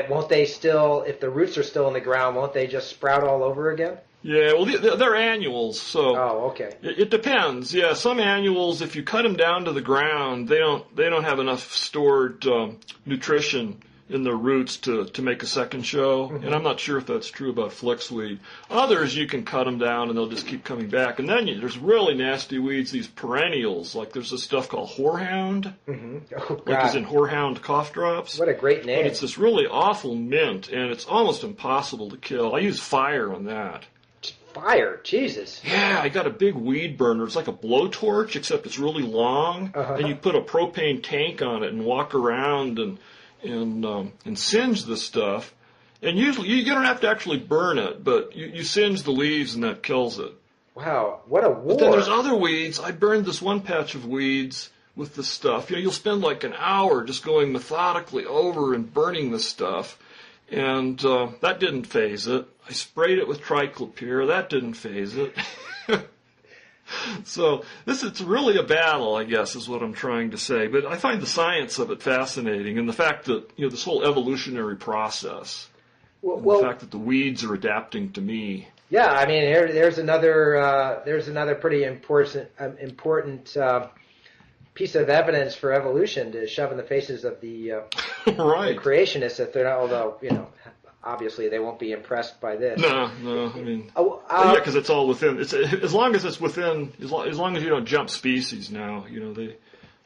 won't they still, if the roots are still in the ground, won't they just sprout all over again? Yeah, well, they're annuals, so. Oh, okay. It depends. Yeah, some annuals, if you cut them down to the ground, they don't have enough stored nutrition in their roots to make a second show. Mm-hmm. And I'm not sure if that's true about flicksweed. Others, you can cut them down and they'll just keep coming back. And then there's really nasty weeds, these perennials. Like there's this stuff called horehound. Mm-hmm. Oh, God. Like as in horehound cough drops. What a great name. But it's this really awful mint, and it's almost impossible to kill. I use fire on that. Fire? Jesus. Yeah, I got a big weed burner. It's like a blowtorch, except it's really long. Uh-huh. And you put a propane tank on it and walk around and singe the stuff. And usually you don't have to actually burn it, but you singe the leaves and that kills it. Wow, what a war. But then there's other weeds. I burned this one patch of weeds with this stuff. You'll spend like an hour just going methodically over and burning this stuff. And that didn't phase it. I sprayed it with triclopyr. That didn't phase it. So it's really a battle, I guess, is what I'm trying to say. But I find the science of it fascinating, and the fact that this whole evolutionary process, and the fact that the weeds are adapting to me. Yeah, there's another pretty important piece of evidence for evolution to shove in the faces of the right. The creationists that they're not, although obviously they won't be impressed by this. No, yeah, because it's all within. It's as long as it's within, as long as you don't jump species now.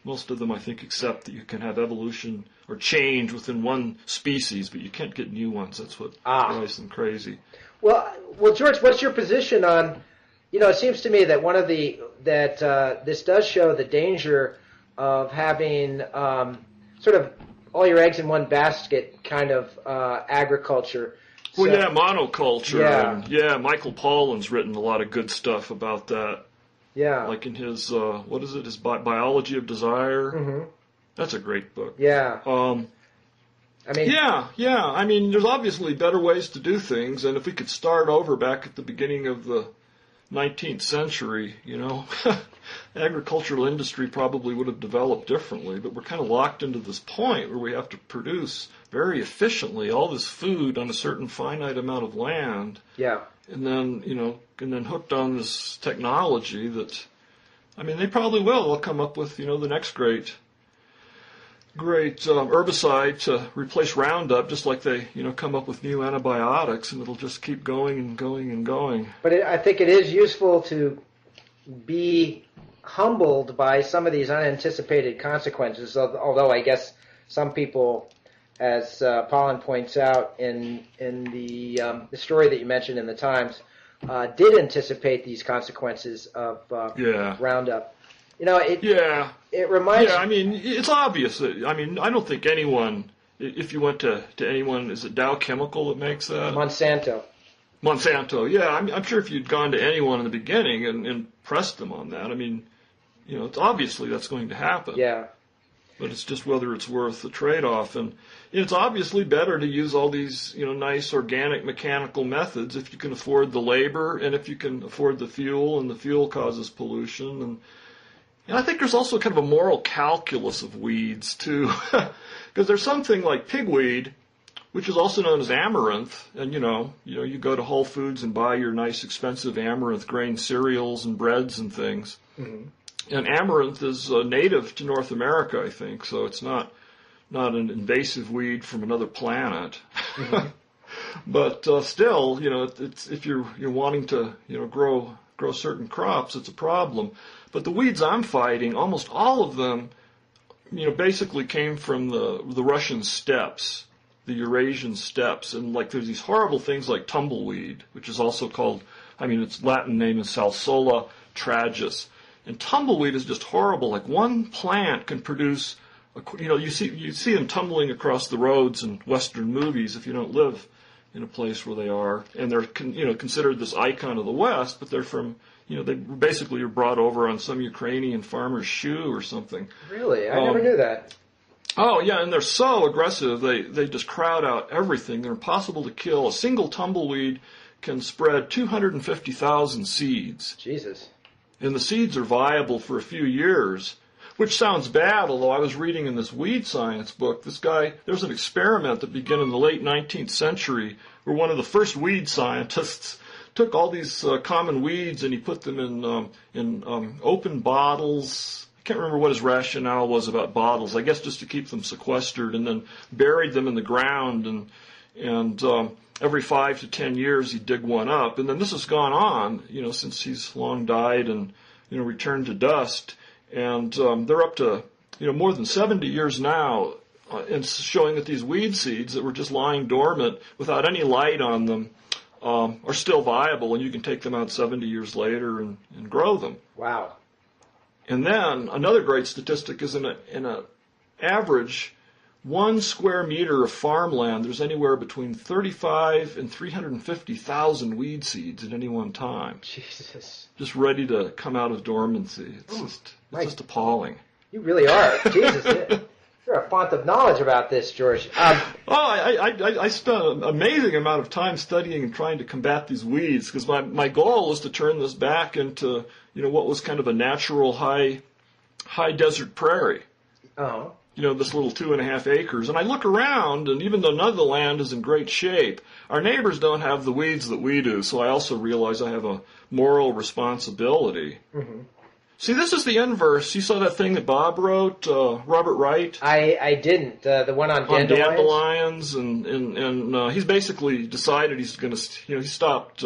Most of them I think accept that you can have evolution or change within one species, but you can't get new ones. That's what drives them crazy. Well, George, what's your position on? It seems to me that this does show the danger of having sort of all your eggs in one basket kind of agriculture. Well, monoculture. Yeah. And, Michael Pollan's written a lot of good stuff about that. Yeah. Like in his, his Biology of Desire. Mm-hmm. That's a great book. Yeah. There's obviously better ways to do things, and if we could start over back at the beginning of the 19th century, agricultural industry probably would have developed differently, but we're kind of locked into this point where we have to produce very efficiently all this food on a certain finite amount of land. Yeah. And then hooked on this technology that, they probably will. They'll come up with, the next great herbicide to replace Roundup, just like they, come up with new antibiotics, and it'll just keep going and going and going. But I think it is useful to be humbled by some of these unanticipated consequences, although I guess some people, as Pollan points out in the story that you mentioned in the Times, did anticipate these consequences of Roundup. It reminds. Yeah, it's obvious. I don't think anyone. If you went to anyone, is it Dow Chemical that makes that? Monsanto. Yeah, I'm sure if you'd gone to anyone in the beginning and pressed them on that, it's obviously that's going to happen. Yeah. But it's just whether it's worth the trade-off. And it's obviously better to use all these, nice organic mechanical methods if you can afford the labor and if you can afford the fuel, and the fuel causes pollution. And I think there's also kind of a moral calculus of weeds, too. Because there's something like pigweed, which is also known as amaranth. And, you go to Whole Foods and buy your nice, expensive amaranth grain cereals and breads and things. Mm-hmm. And amaranth is native to North America, I think, so it's not an invasive weed from another planet. Mm-hmm. But still, it's if you're wanting to grow certain crops, it's a problem. But the weeds I'm fighting, almost all of them, basically came from the Russian steppes, the Eurasian steppes, and there's these horrible things like tumbleweed, which is also called, its Latin name is Salsola tragus. And tumbleweed is just horrible. Like one plant can produce, you see them tumbling across the roads in Western movies if you don't live in a place where they are. And they're, considered this icon of the West, but they're from, they basically are brought over on some Ukrainian farmer's shoe or something. Really? I never knew that. Oh, yeah, and they're so aggressive, they just crowd out everything. They're impossible to kill. A single tumbleweed can spread 250,000 seeds. Jesus. And the seeds are viable for a few years, which sounds bad, although I was reading in this weed science book, there's an experiment that began in the late 19th century where one of the first weed scientists took all these common weeds and he put them in open bottles. I can't remember what his rationale was about bottles, I guess just to keep them sequestered, and then buried them in the ground, and every 5 to 10 years he'd dig one up. And then this has gone on, since he's long died and, returned to dust. And they're up to, more than 70 years now, and showing that these weed seeds that were just lying dormant without any light on them are still viable, and you can take them out 70 years later and grow them. Wow. And then another great statistic is in an average 1 square meter of farmland, there's anywhere between 35 and 350,000 weed seeds at any one time. Jesus. Just ready to come out of dormancy. It's just appalling. You really are. Jesus. You're a font of knowledge about this, George. I spent an amazing amount of time studying and trying to combat these weeds, because my goal was to turn this back into, what was kind of a natural high desert prairie. Uh-huh. This little 2.5 acres. And I look around, and even though none of the land is in great shape, our neighbors don't have the weeds that we do, so I also realize I have a moral responsibility. Mm-hmm. See, this is the inverse. You saw that thing that Bob wrote, Robert Wright? I didn't. The one on dandelions? And he's basically decided he's going to, he stopped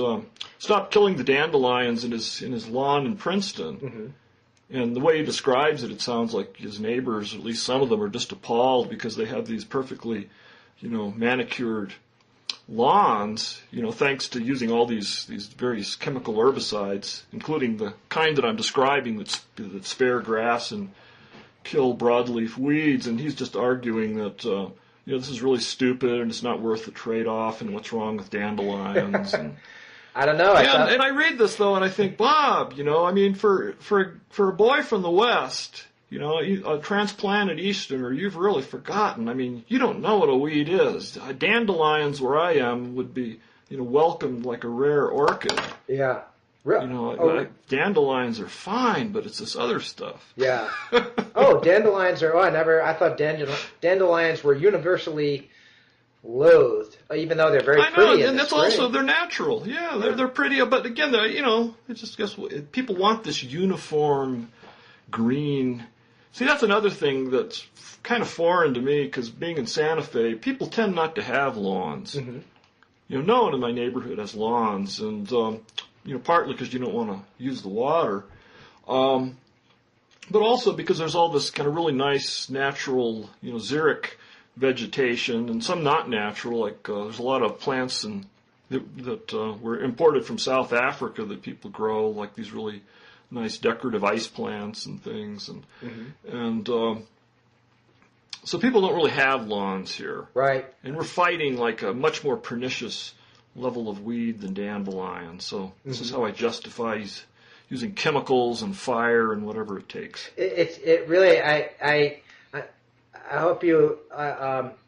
killing the dandelions in his lawn in Princeton. Mm-hmm. And the way he describes it, it sounds like his neighbors, at least some of them, are just appalled because they have these perfectly, manicured lawns, thanks to using all these various chemical herbicides, including the kind that I'm describing that spare grass and kill broadleaf weeds. And he's just arguing that, this is really stupid and it's not worth the trade-off, and what's wrong with dandelions. And I don't know. And I read this, though, and I think, Bob, for a boy from the West, a transplanted Easterner, you've really forgotten. You don't know what a weed is. Dandelions, where I am, would be, welcomed like a rare orchid. Yeah. Dandelions are fine, but it's this other stuff. Yeah. Dandelions are, I thought dandelions were universally loathed, even though they're very pretty. And that's also, they're natural. Yeah, they're pretty, but again, it's just, guess what, people want this uniform green. See, that's another thing that's kind of foreign to me, because being in Santa Fe, people tend not to have lawns. Mm-hmm. No one in my neighborhood has lawns, and partly because you don't want to use the water, but also because there's all this kind of really nice natural, xeric vegetation, and some not natural, like there's a lot of plants that were imported from South Africa that people grow, like these really nice decorative ice plants and things, and so people don't really have lawns here, right? And we're fighting like a much more pernicious level of weed than dandelion. So this is how I justify using chemicals and fire and whatever it takes. It really, I hope you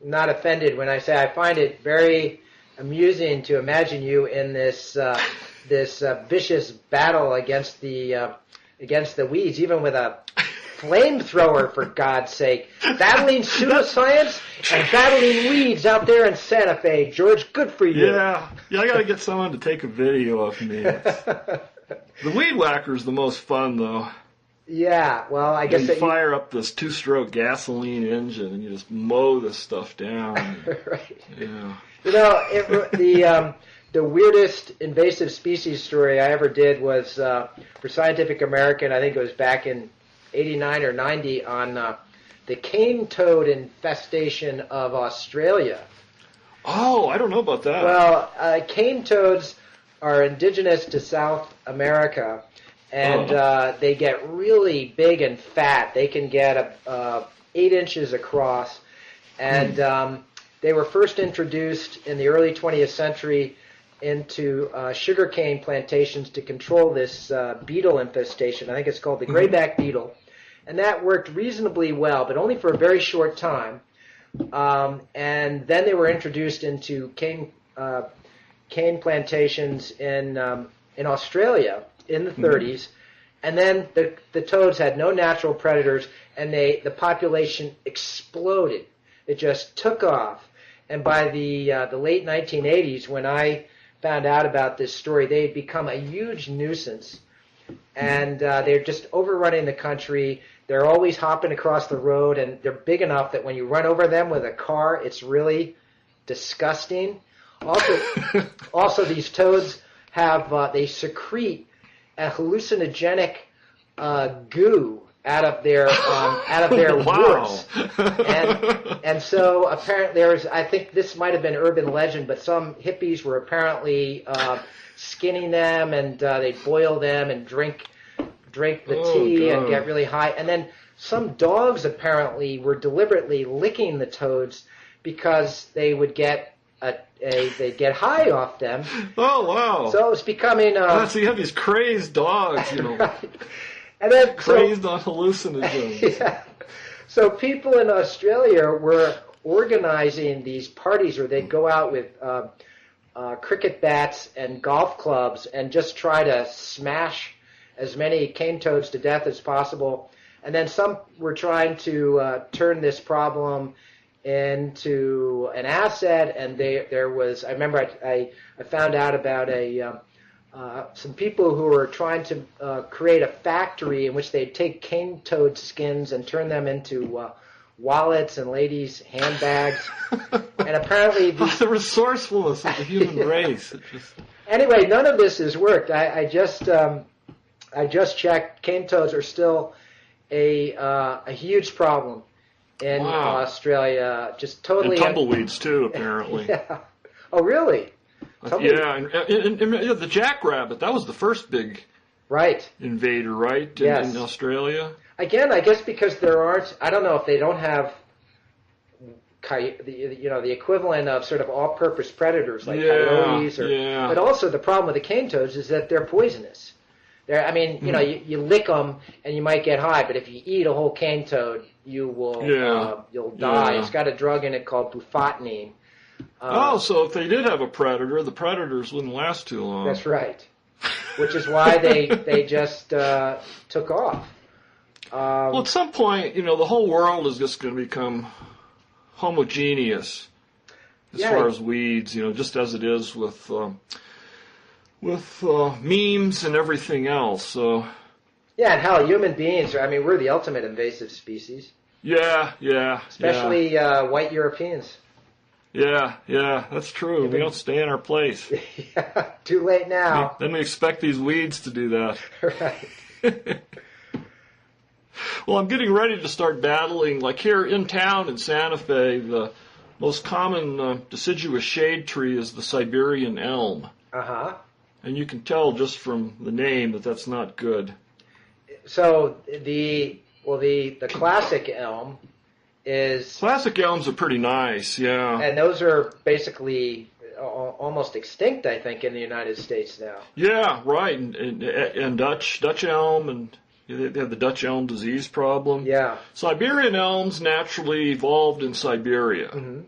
not offended when I say I find it very amusing to imagine you in this vicious battle against the weeds, even with a flamethrower, for God's sake. Battling pseudoscience and battling weeds out there in Santa Fe. George, good for you. Yeah, I got to get someone to take a video of me. The weed whacker's the most fun, though. Yeah, well, I guess you fire up this 2-stroke gasoline engine and you just mow this stuff down. Right. Yeah. You know, the weirdest invasive species story I ever did was for Scientific American. I think it was back in '89 or '90 on the cane toad infestation of Australia. Oh, I don't know about that. Well, cane toads are indigenous to South America, and they get really big and fat. They can get 8 inches across, and they were first introduced in the early 20th century into sugarcane plantations to control this beetle infestation. I think it's called the grayback beetle. And that worked reasonably well, but only for a very short time. And then they were introduced into cane plantations in Australia in the 30s. And then the toads had no natural predators, and the population exploded. It just took off. And by the late 1980s, when I found out about this story, they had become a huge nuisance. And they're just overrunning the country. They're always hopping across the road, and they're big enough that when you run over them with a car, it's really disgusting. Also, these toads they secrete a hallucinogenic goo out of their Wow. woods, and so apparently I think this might have been urban legend, but some hippies were apparently skinning them, and they boil them and drink the tea and get really high. And then some dogs apparently were deliberately licking the toads because they would get they'd get high off them. Oh, wow. So it's becoming so you have these crazed dogs, you know. Right. And then crazed on hallucinogens. Yeah. So people in Australia were organizing these parties where they'd go out with cricket bats and golf clubs and just try to smash as many cane toads to death as possible. And then some were trying to turn this problem into an asset. And I remember I found out about some people who were trying to create a factory in which they'd take cane toad skins and turn them into wallets and ladies' handbags. And apparently the resourcefulness of the human race. Anyway, none of this has worked. I just checked. Cane toads are still a huge problem in Australia. Just totally. And tumbleweeds too, apparently. Yeah. Oh, really? Yeah, and the jackrabbit, that was the first big invader, right? Yes. In Australia. Again, I guess because there aren't. I don't know if they don't have. The equivalent of sort of all-purpose predators like coyotes, but also the problem with the cane toads is that they're poisonous. You lick them and you might get high, but if you eat a whole cane toad, you'll die. It's got a drug in it called bufotenine. So if they did have a predator, the predators wouldn't last too long. That's right. Which is why they just took off. Well, at some point, the whole world is just going to become homogeneous as far as weeds, just as it is with memes and everything else. So. Yeah, and how human beings we're the ultimate invasive species. Yeah. Especially white Europeans. Yeah, that's true. We don't stay in our place. Yeah, too late now. Then we expect these weeds to do that. Right. Well, I'm getting ready to start battling, like here in town in Santa Fe, the most common deciduous shade tree is the Siberian elm. Uh-huh. And you can tell just from the name that that's not good. So the classic elm is... Classic elms are pretty nice, yeah. And those are basically almost extinct, I think, in the United States now. Yeah, right. And Dutch elm, and they have the Dutch elm disease problem. Yeah. Siberian elms naturally evolved in Siberia. Mm-hmm.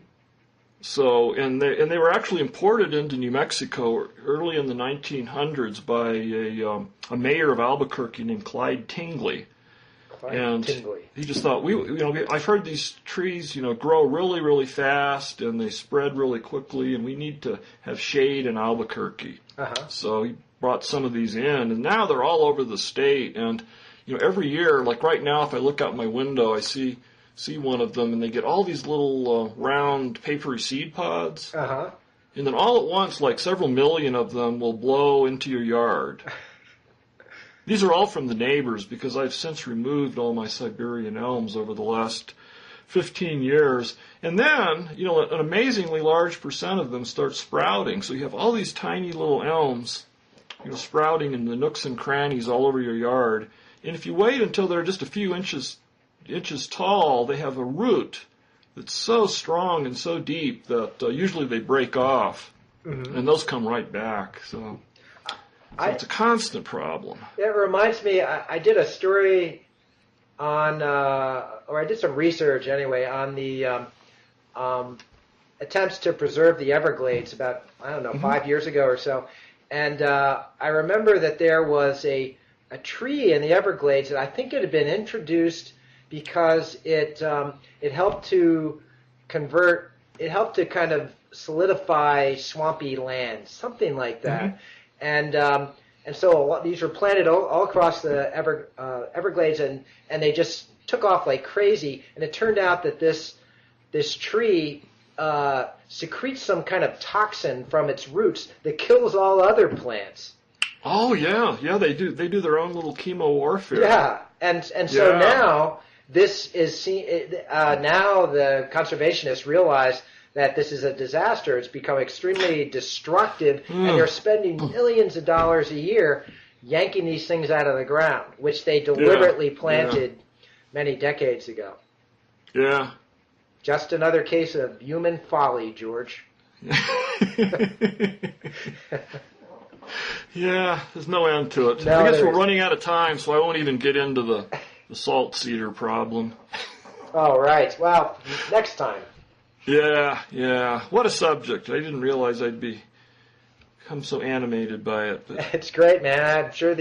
So, and they were actually imported into New Mexico early in the 1900s by a mayor of Albuquerque named Clyde Tingley. He just thought, I've heard these trees, grow really, really fast and they spread really quickly, and we need to have shade in Albuquerque. Uh-huh. So he brought some of these in, and now they're all over the state. And every year, like right now, if I look out my window, I see one of them, and they get all these little round papery seed pods. Uh-huh. And then all at once, like several million of them will blow into your yard. These are all from the neighbors, because I've since removed all my Siberian elms over the last 15 years. And then, an amazingly large percent of them start sprouting. So you have all these tiny little elms, sprouting in the nooks and crannies all over your yard. And if you wait until they're just a few inches tall, they have a root that's so strong and so deep that usually they break off, mm-hmm. and those come right back. So it's a constant problem. It reminds me, I did a story on, or I did some research anyway, on the attempts to preserve the Everglades about, mm-hmm. 5 years ago or so. And I remember that there was a tree in the Everglades that I think it had been introduced because it helped to kind of solidify swampy land, something like that. Mm-hmm. And so these were planted all across the Everglades, and they just took off like crazy. And it turned out that this tree secretes some kind of toxin from its roots that kills all other plants. Oh yeah, they do their own little chemo warfare. Yeah, and so now this is now the conservationists realize that this is a disaster. It's become extremely destructive, and they're spending millions of dollars a year yanking these things out of the ground, which they deliberately planted many decades ago. Yeah. Just another case of human folly, George. Yeah, there's no end to it. No, I guess we're running out of time, so I won't even get into the salt cedar problem. All right. Well, next time. Yeah. What a subject. I didn't realize I'd become so animated by it. But. It's great, man. I'm sure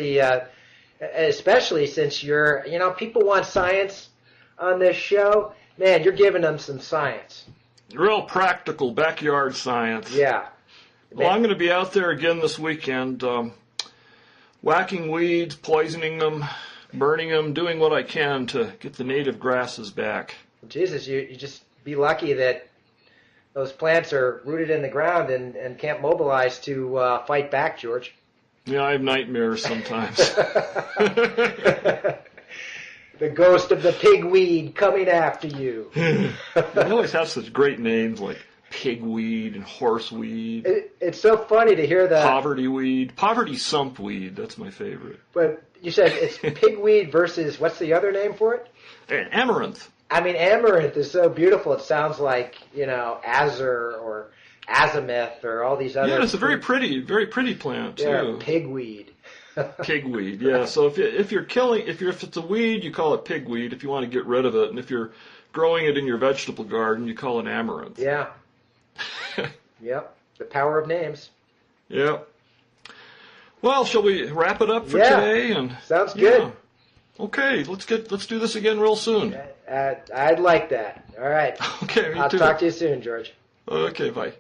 especially since people want science on this show. Man, you're giving them some science. Real practical backyard science. Yeah. Well, I'm going to be out there again this weekend, whacking weeds, poisoning them, burning them, doing what I can to get the native grasses back. Jesus, you just be lucky that those plants are rooted in the ground and can't mobilize to fight back, George. Yeah, I have nightmares sometimes. The ghost of the pigweed coming after you. They always have such great names like pigweed and horseweed. It's so funny to hear that. Poverty weed. Poverty sumpweed. That's my favorite. But you said it's pigweed versus, what's the other name for it? Amaranth. I mean, amaranth is so beautiful. It sounds like, azure or azimuth or all these other. Yeah, it's a very pretty plant too. Yeah, pigweed. Pigweed. Yeah. So if it's a weed, you call it pigweed if you want to get rid of it, and if you're growing it in your vegetable garden, you call it amaranth. Yeah. Yep. The power of names. Yep. Well, shall we wrap it up for today? And sounds good. Okay, let's do this again real soon. I'd like that. All right. Okay, me I'll too. talk to you soon, George. Okay, bye.